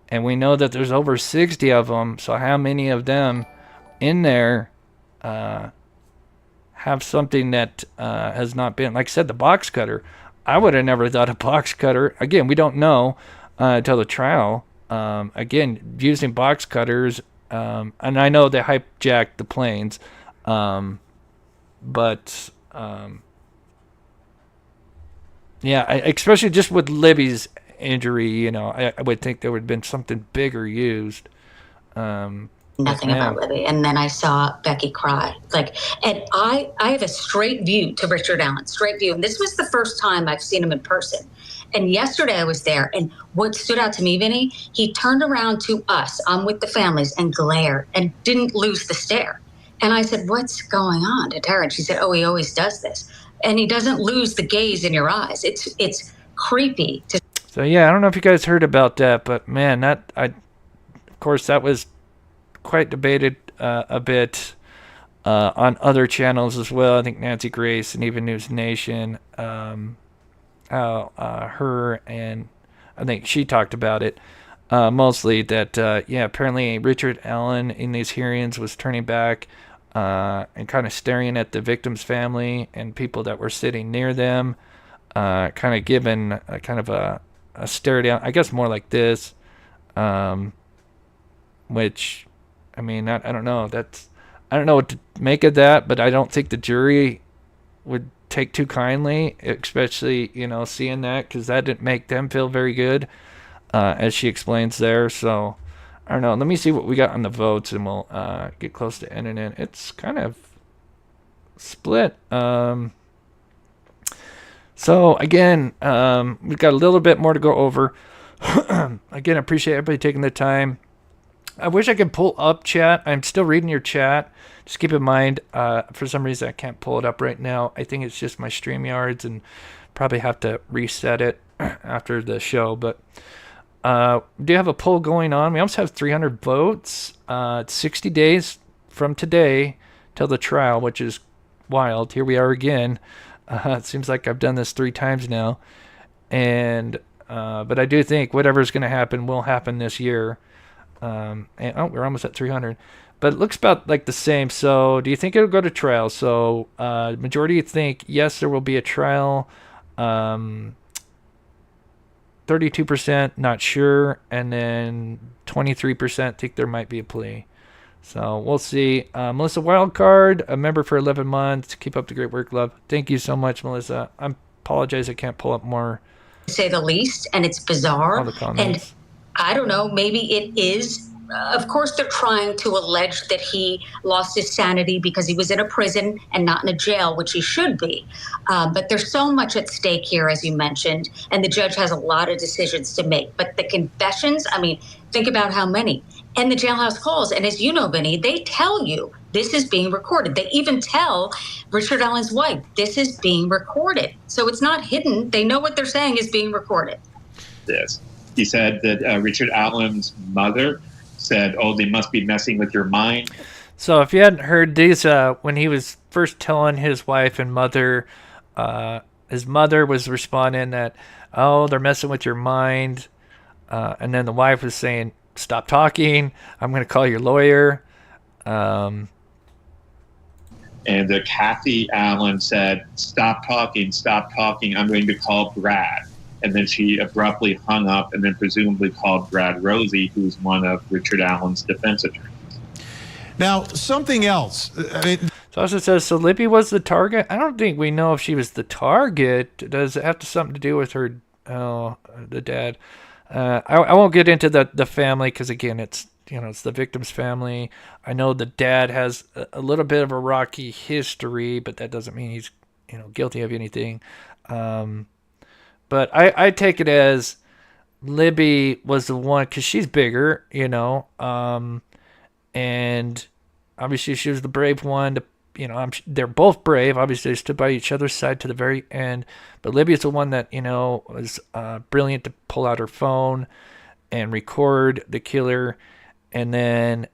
and we know that there's over 60 of them. So how many of them in there have something that has not been, like I said, the box cutter? I would have never thought a box cutter. Again, we don't know until the trial. Again, using box cutters, and I know they hijacked the planes, but yeah, especially just with Libby's injury, I would think there would have been something bigger used. Nothing about Libby. And then I saw Becky cry. And I have a straight view to Richard Allen, straight view. And this was the first time I've seen him in person. And yesterday I was there. And what stood out to me, Vinny, he turned around to us, I'm with the families, and glared and didn't lose the stare. And I said, what's going on to Tara? And she said, oh, he always does this. And he doesn't lose the gaze in your eyes. It's creepy. So, yeah, I don't know if you guys heard about that, but, man, of course, that was quite debated a bit on other channels as well. I think Nancy Grace and even News Nation, her and I think she talked about it mostly that, apparently Richard Allen in these hearings was turning back and kind of staring at the victim's family and people that were sitting near them, kind of giving a kind of a stare down, I guess more like this, which, I mean, I don't know. I don't know what to make of that, but I don't think the jury would take too kindly, especially, seeing that, because that didn't make them feel very good, as she explains there. So, I don't know. Let me see what we got on the votes, and we'll get close to ending it. It's kind of split. So, again, we've got a little bit more to go over. Again, I appreciate everybody taking the time. I wish I could pull up chat. I'm still reading your chat. Just keep in mind, for some reason, I can't pull it up right now. I think it's just my StreamYards, and probably have to reset it after the show. But do you have a poll going on? We almost have 300 votes. It's 60 days from today till the trial, which is wild. Here we are again. It seems like I've done this 3 times now. And but I do think whatever's going to happen will happen this year. We're almost at 300. But it looks about like the same. So do you think it'll go to trial? So majority think yes, there will be a trial. 32% not sure. And then 23% think there might be a plea. So we'll see. Melissa Wildcard, a member for 11 months. Keep up the great work, love. Thank you so much, Melissa. I apologize I can't pull up more. To say the least, and it's bizarre. All the comments. And I don't know, maybe it is. Of course, they're trying to allege that he lost his sanity because he was in a prison and not in a jail, which he should be. But there's so much at stake here, as you mentioned, and the judge has a lot of decisions to make. But the confessions, I mean, think about how many. And the jailhouse calls. And as you know, Vinny, they tell you this is being recorded. They even tell Richard Allen's wife, this is being recorded. So it's not hidden. They know what they're saying is being recorded. Yes. He said that Richard Allen's mother said, "Oh, they must be messing with your mind." So if you hadn't heard these, when he was first telling his wife and mother, his mother was responding that, "Oh, they're messing with your mind," and then the wife was saying, "Stop talking. I'm going to call your lawyer." And Kathy Allen said, "Stop talking. Stop talking. I'm going to call Brad." And then she abruptly hung up and then presumably called Brad Rosie, who's one of Richard Allen's defense attorneys. Now, something else. So also says, so Libby was the target? I don't think we know if she was the target. Does it have something to do with her, the dad? I won't get into the family because, again, it's the victim's family. I know the dad has a little bit of a rocky history, but that doesn't mean he's guilty of anything. But I take it as Libby was the one, because she's bigger, and obviously she was the brave one. They're both brave. Obviously, they stood by each other's side to the very end. But Libby is the one that, was brilliant to pull out her phone and record the killer. And then,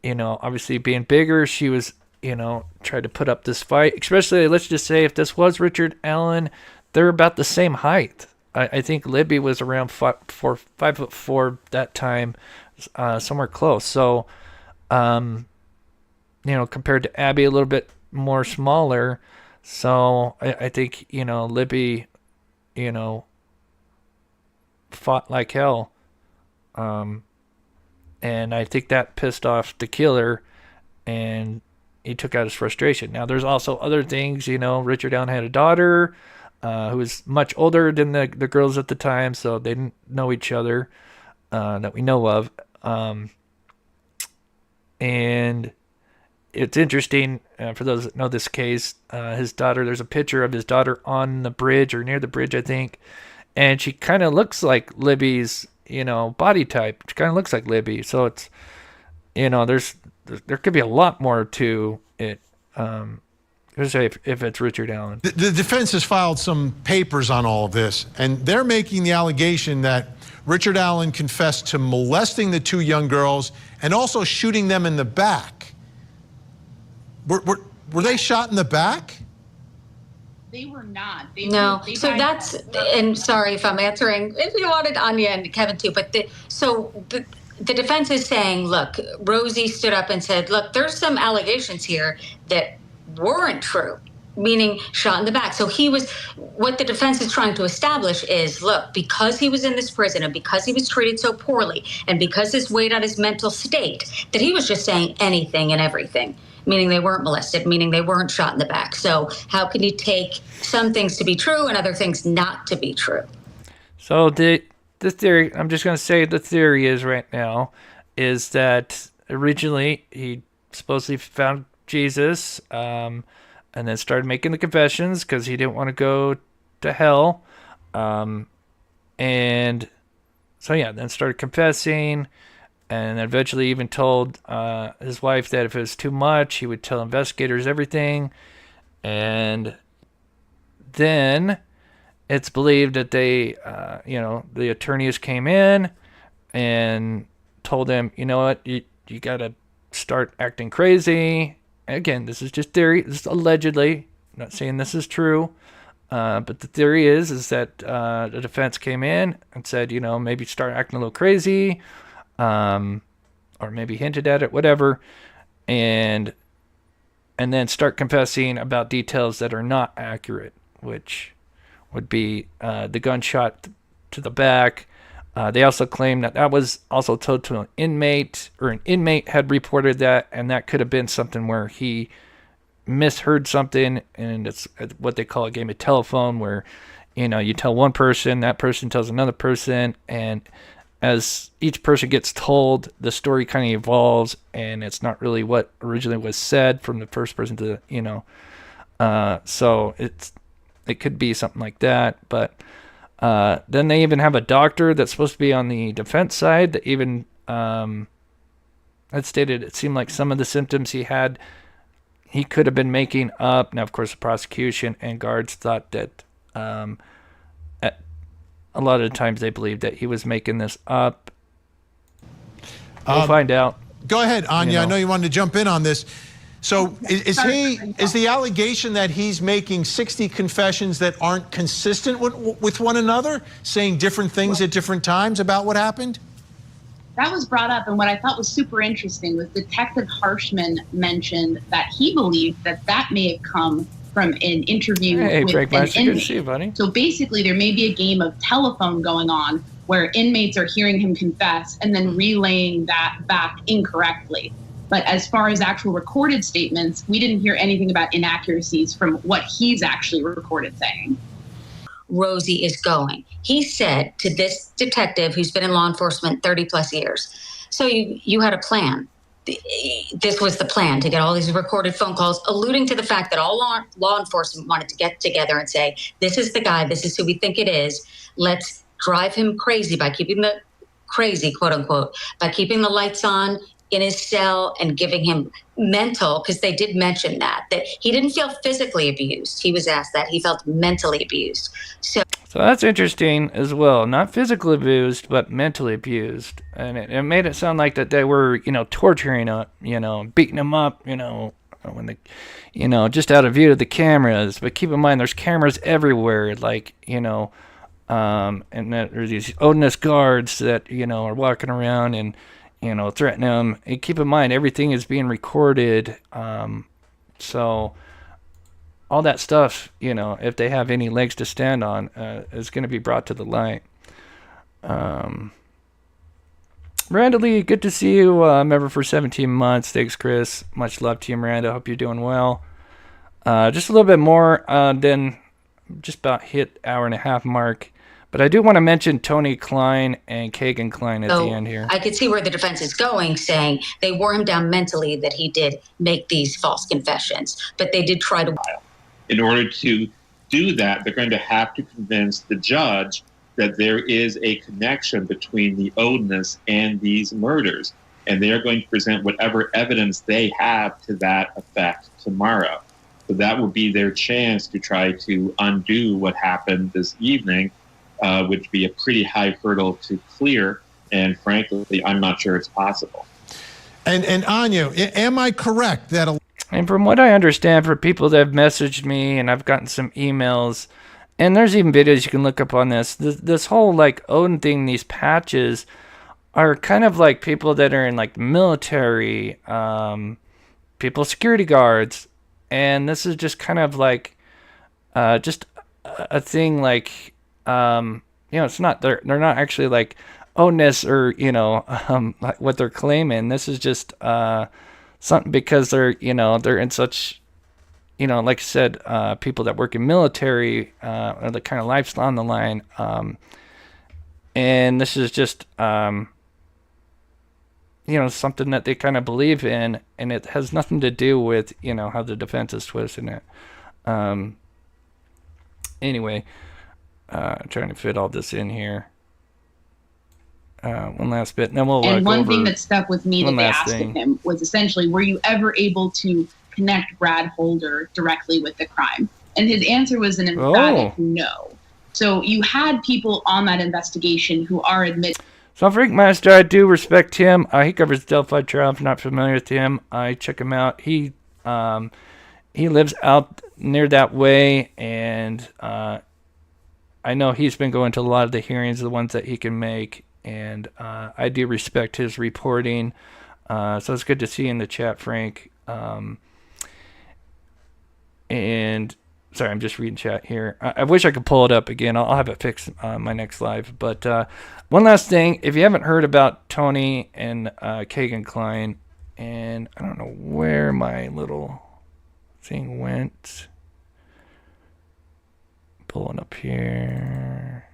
obviously being bigger, she was, tried to put up this fight. Especially, let's just say, if this was Richard Allen, they're about the same height. I think Libby was around 5'4" that time, somewhere close. So, compared to Abby, a little bit more smaller. So I think Libby, fought like hell, and I think that pissed off the killer, and he took out his frustration. Now, there's also other things. Richard Allen had a daughter. Who was much older than the girls at the time, so they didn't know each other that we know of. And it's interesting, for those that know this case, his daughter, there's a picture of his daughter on the bridge or near the bridge, I think, and she kind of looks like Libby's, body type. She kind of looks like Libby, so it's, there could be a lot more to it. If it's Richard Allen. The defense has filed some papers on all of this, and they're making the allegation that Richard Allen confessed to molesting the 2 young girls and also shooting them in the back. Were they shot in the back? They were not. No. So that's, and sorry if I'm answering, if you wanted Anya and Kevin too, but the defense is saying, look, Rosie stood up and said, look, there's some allegations here that weren't true, meaning shot in the back. So what the defense is trying to establish is, look, because he was in this prison and because he was treated so poorly and because this weighed on his mental state, that he was just saying anything and everything, meaning they weren't molested, meaning they weren't shot in the back. So how can you take some things to be true and other things not to be true? So the theory, I'm just going to say the theory is right now, is that originally he supposedly found Jesus, and then started making the confessions because he didn't want to go to hell. And so, yeah, then started confessing, and eventually even told his wife that if it was too much, he would tell investigators everything. And then it's believed that they, the attorneys came in and told him, you know what, you got to start acting crazy. Again, this is just theory. This is allegedly. I'm not saying this is true. But the theory is that the defense came in and said, maybe start acting a little crazy, or maybe hinted at it, whatever, and then start confessing about details that are not accurate, which would be the gunshot to the back. They also claim that was also told to an inmate, or an inmate had reported that, and that could have been something where he misheard something, and it's what they call a game of telephone, where you tell one person, that person tells another person, and as each person gets told, the story kind of evolves, and it's not really what originally was said from the first person to so it could be something like that. But then they even have a doctor that's supposed to be on the defense side that even had stated it seemed like some of the symptoms he had, he could have been making up. Now, of course, the prosecution and guards thought that a lot of the times they believed that he was making this up. We'll find out. Go ahead, Anya. I know you wanted to jump in on this. So is the allegation that he's making 60 confessions that aren't consistent with one another, saying different things at different times about what happened? That was brought up, and what I thought was super interesting was Detective Harshman mentioned that he believed that may have come from an interview with an inmate. Good to see you, buddy. So basically, there may be a game of telephone going on where inmates are hearing him confess and then relaying that back incorrectly. But as far as actual recorded statements, we didn't hear anything about inaccuracies from what he's actually recorded saying. Rosie is going. He said to this detective who's been in law enforcement 30 plus years, so you had a plan. This was the plan, to get all these recorded phone calls, alluding to the fact that all law enforcement wanted to get together and say, this is the guy, this is who we think it is. Let's drive him crazy by keeping the crazy, quote unquote, by keeping the lights on in his cell and giving him mental, because they did mention that he didn't feel physically abused. He was asked that. He felt mentally abused. So that's interesting as well. Not physically abused, but mentally abused. And it made it sound like that they were, torturing him, beating him up, when just out of view of the cameras. But keep in mind, there's cameras everywhere, and that there's these odious guards that, are walking around and, threatening him. And keep in mind, everything is being recorded. So all that stuff, if they have any legs to stand on, is going to be brought to the light. Miranda Lee, good to see you. Member for 17 months. Thanks, Chris. Much love to you, Miranda. Hope you're doing well. Just a little bit more than just about hit hour and a half mark. But I do want to mention Tony Klein and Kagan Klein at the end here. I could see where the defense is going, saying they wore him down mentally, that he did make these false confessions. But they did try to... In order to do that, they're going to have to convince the judge that there is a connection between the odious and these murders. And they are going to present whatever evidence they have to that effect tomorrow. So that would be their chance to try to undo what happened this evening, which would be a pretty high hurdle to clear. And frankly, I'm not sure it's possible. And Anya, am I correct that... And from what I understand, for people that have messaged me, and I've gotten some emails, and there's even videos you can look up on this whole like Odin thing, these patches are kind of like people that are in like the military, people, security guards, and this is just kind of like just a thing like it's not they're not actually like Odinist or like what they're claiming. This is just something because they're in such like I said, people that work in military or the kind of life's on the line, and this is just something that they kind of believe in, and it has nothing to do with how the defense is twisting it. Anyway, trying to fit all this in here. One last bit, and then we'll and go one over thing that stuck with me that one they last asked thing. of him was essentially, were you ever able to connect Brad Holder directly with the crime? And his answer was an emphatic no. So you had people on that investigation who are admitting. So Freakmaster, I do respect him. He covers Delphi trial. If you're not familiar with him, I check him out. He lives out near that way, and I know he's been going to a lot of the hearings, the ones that he can make, and I do respect his reporting. So it's good to see you in the chat, Frank. And sorry, I'm just reading chat here. I wish I could pull it up again. I'll have it fixed my next live. But one last thing, if you haven't heard about Tony and Kagan Klein, and I don't know where my little thing went. Pulling up here.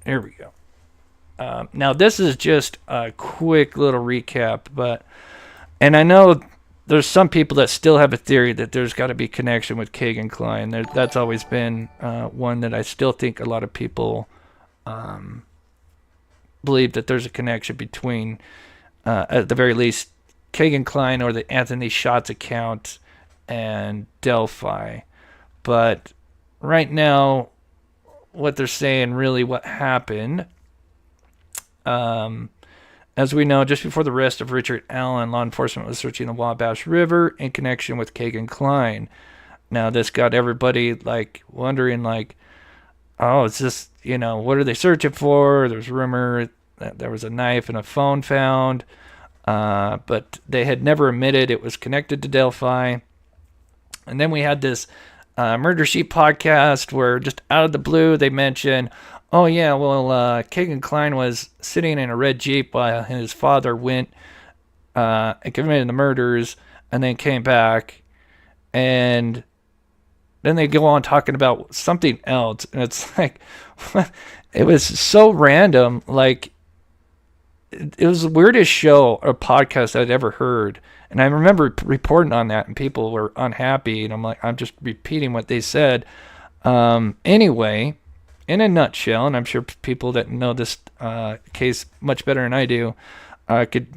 There we go. Now this is just a quick little recap, and I know there's some people that still have a theory that there's got to be connection with Kagan Klein. That's always been one that I still think a lot of people believe that there's a connection between, at the very least, Kagan Klein or the Anthony Schatz account and Delphi. But right now, what they're saying, really what happened, as we know, just before the arrest of Richard Allen, law enforcement was searching the Wabash River in connection with Kagan Klein. Now, this got everybody wondering, oh, it's just, what are they searching for? There's rumor that there was a knife and a phone found, but they had never admitted it was connected to Delphi. And then we had this Murder Sheet podcast where just out of the blue they mentioned, oh yeah, well, Kagan Klein was sitting in a red Jeep while his father went and committed the murders and then came back. And then they go on talking about something else. And it's like, it was so random. It was the weirdest show or podcast I'd ever heard. And I remember reporting on that and people were unhappy. And I'm just repeating what they said. Anyway, in a nutshell, and I'm sure people that know this case much better than I do could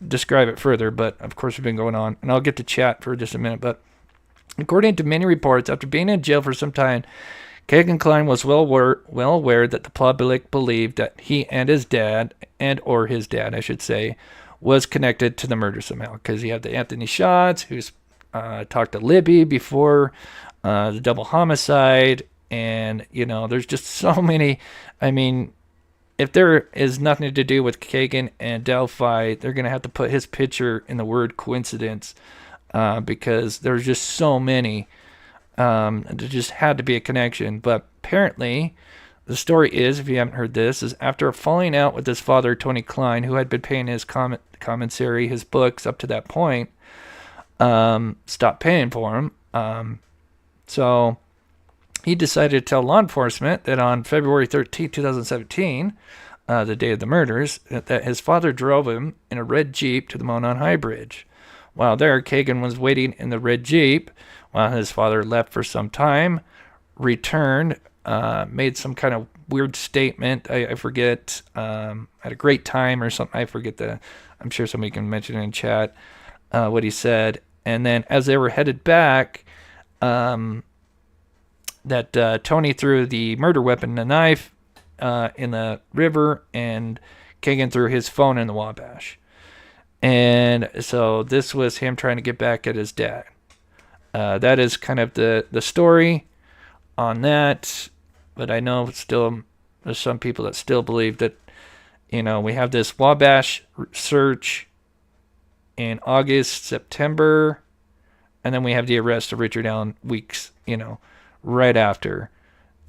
describe it further, but of course we've been going on, and I'll get to chat for just a minute. But according to many reports, after being in jail for some time, Kagan Klein was well aware that the public believed that he and his dad, or his dad, I should say, was connected to the murder somehow, because he had the Anthony Schatz, who's talked to Libby before the double homicide. And, there's just so many. I mean, if there is nothing to do with Kagan and Delphi, they're going to have to put his picture in the word coincidence because there's just so many. There just had to be a connection. But apparently, the story is, if you haven't heard this, is after a falling out with his father, Tony Klein, who had been paying his commissary, his books up to that point, stopped paying for him. So he decided to tell law enforcement that on February 13, 2017, the day of the murders, that his father drove him in a red Jeep to the Monon High Bridge. While there, Kagan was waiting in the red Jeep while his father left for some time, returned, made some kind of weird statement. I forget, had a great time or something. I forget I'm sure somebody can mention it in chat, what he said. And then as they were headed back, that Tony threw the murder weapon, the knife, in the river, and Kagan threw his phone in the Wabash. And so this was him trying to get back at his dad. That is kind of the story on that. But I know still there's some people that still believe that, we have this Wabash search in August, September, and then we have the arrest of Richard Allen weeks, right after.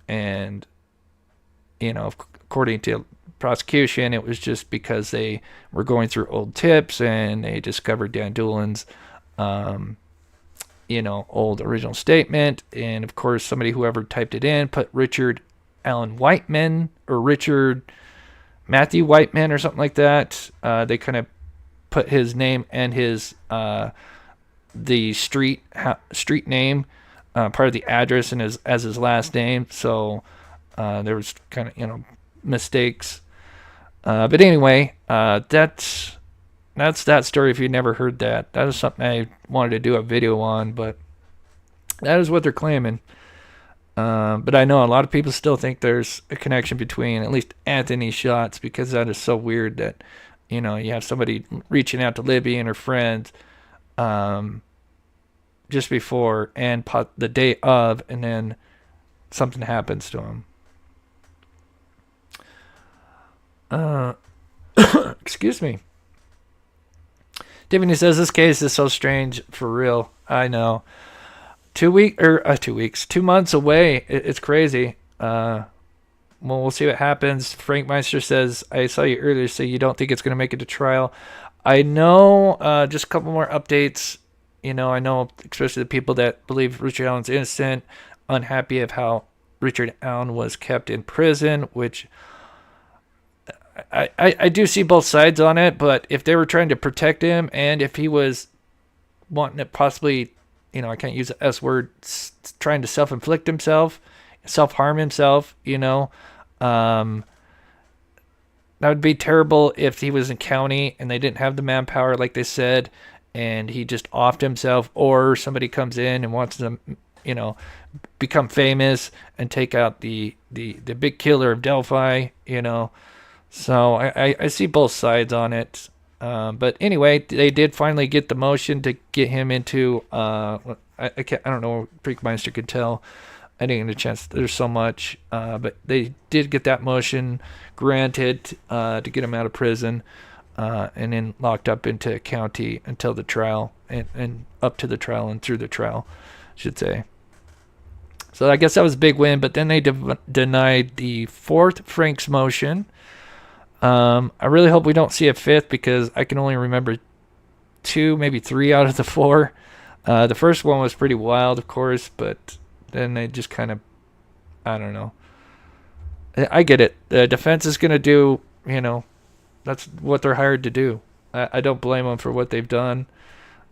And, according to prosecution, it was just because they were going through old tips and they discovered Dan Dulin's, old original statement. And of course, whoever typed it in put Richard Allen Whiteman or Richard Matthew Whiteman or something like that. They kind of put his name and his the street name part of the address and as his last name. So there was kind of mistakes. But anyway, that's that story. If you never heard that, that is something I wanted to do a video on. But that is what they're claiming. But I know a lot of people still think there's a connection between at least Anthony's shots, because that is so weird that, you have somebody reaching out to Libby and her friends just before and the day of, and then something happens to him. Excuse me. Tiffany says this case is so strange for real. I know. 2 weeks, 2 months away. It's crazy. Well, we'll see what happens. Frank Meister says, I saw you earlier say you don't think it's going to make it to trial. I know, just a couple more updates. I know, especially the people that believe Richard Allen's innocent, unhappy of how Richard Allen was kept in prison, which I do see both sides on it. But if they were trying to protect him, and if he was wanting to possibly, I can't use the S word, trying to self-inflict himself, self-harm himself, that would be terrible if he was in county and they didn't have the manpower like they said, and he just offed himself, or somebody comes in and wants to, become famous and take out the big killer of Delphi, So I see both sides on it. But anyway, they did finally get the motion to get him into, I don't know, Freakmeister could tell. I didn't get a chance. There's so much. But they did get that motion granted to get him out of prison and then locked up into county until the trial and up to the trial and through the trial, I should say. So I guess that was a big win. But then they denied the fourth Frank's motion. I really hope we don't see a fifth, because I can only remember 2, maybe 3 out of the 4. The first one was pretty wild, of course, but then they just kind of, I don't know. I get it. The defense is going to do, that's what they're hired to do. I don't blame them for what they've done.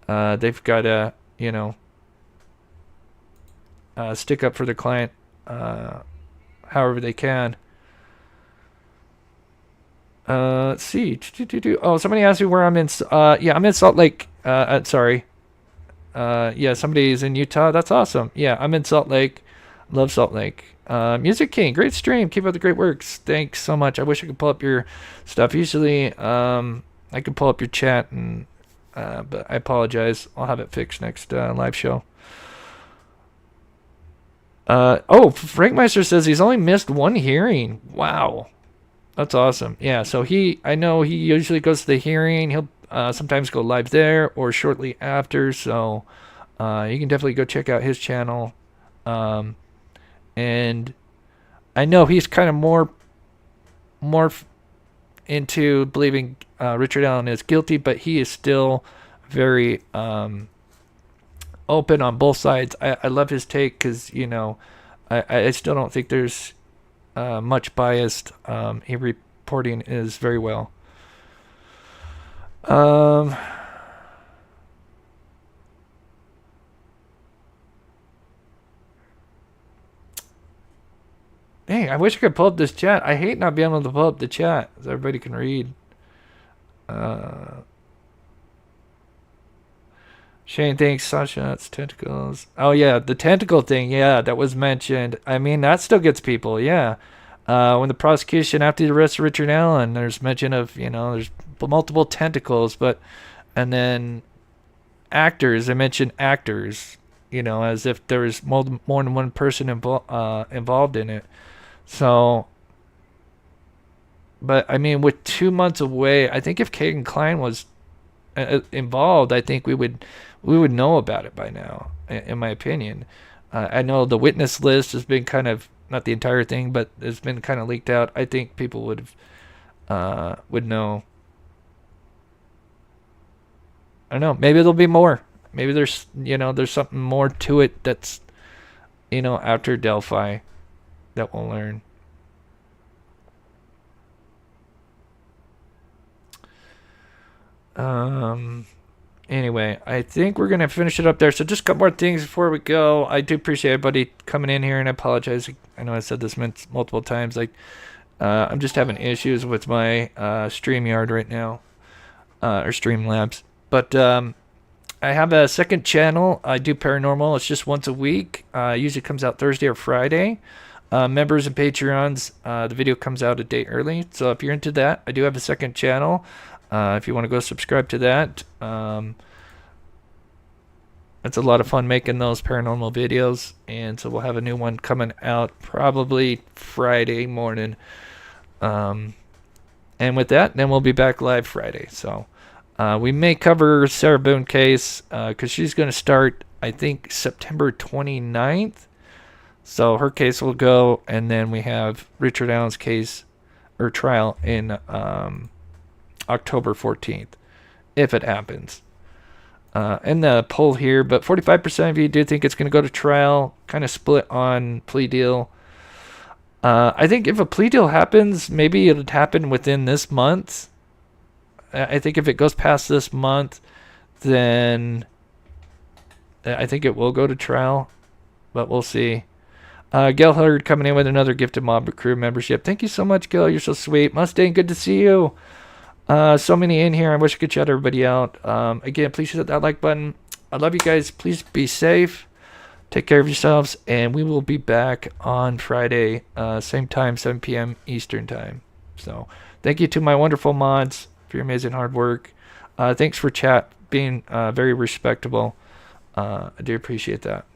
They've got to, stick up for the client however they can. Let's see. Oh, somebody asked me where I'm in. Yeah, I'm in Salt Lake. Sorry. Yeah, somebody's in Utah. That's awesome. Yeah, I'm in Salt Lake. Love Salt Lake. Music King, great stream. Keep up the great works. Thanks so much. I wish I could pull up your stuff. Usually, I can pull up your chat, and but I apologize. I'll have it fixed next live show. Oh, Frank Meister says he's only missed 1 hearing. Wow. That's awesome. Yeah, so I know he usually goes to the hearing. He'll sometimes go live there or shortly after. So you can definitely go check out his channel. And I know he's kind of more into believing Richard Allen is guilty, but he is still very open on both sides. I love his take because, I still don't think there's much biased. He reporting is very well. Dang, I wish I could pull up this chat. I hate not being able to pull up the chat so everybody can read. Shane, thanks. Sasha, it's tentacles. Oh, yeah, the tentacle thing. Yeah, that was mentioned. I mean, that still gets people, yeah. When the prosecution, after the arrest of Richard Allen, there's mention of, there's multiple tentacles, and then actors. I mentioned actors, as if there was more than one person involved in it. So, but I mean, with 2 months away, I think if Kagan Klein was involved, I think we would know about it by now, in my opinion. I know the witness list has been kind of, not the entire thing, but it's been kind of leaked out. I think people would know. I don't know. Maybe there'll be more. Maybe there's something more to it that's, after Delphi that we'll learn. Anyway, I think we're going to finish it up there. So just a couple more things before we go. I do appreciate everybody coming in here, and I apologize. I know I said this multiple times. I'm just having issues with my StreamYard right now, or Streamlabs. But I have a second channel. I do paranormal. It's just once a week. Usually comes out Thursday or Friday. Members and Patreons, the video comes out a day early. So if you're into that, I do have a second channel. If you want to go subscribe to that, it's a lot of fun making those paranormal videos, and so we'll have a new one coming out probably Friday morning. And with that, then we'll be back live Friday. So we may cover Sarah Boone case because she's going to start, I think, September 29th. So her case will go, and then we have Richard Allen's case or trial in October 14th, if it happens. In the poll here, but 45% of you do think it's going to go to trial, kind of split on plea deal. I think if a plea deal happens, maybe it'll happen within this month. I think if it goes past this month, then I think it will go to trial, but we'll see. Gail Hurd coming in with another gifted Mob Crew membership. Thank you so much, Gail. You're so sweet. Mustang, good to see you. So many in here. I wish I could shout everybody out. Again, please hit that like button. I love you guys. Please be safe. Take care of yourselves. And we will be back on Friday, same time, 7 p.m. Eastern time. So thank you to my wonderful mods for your amazing hard work. Thanks for chat being very respectable. I do appreciate that.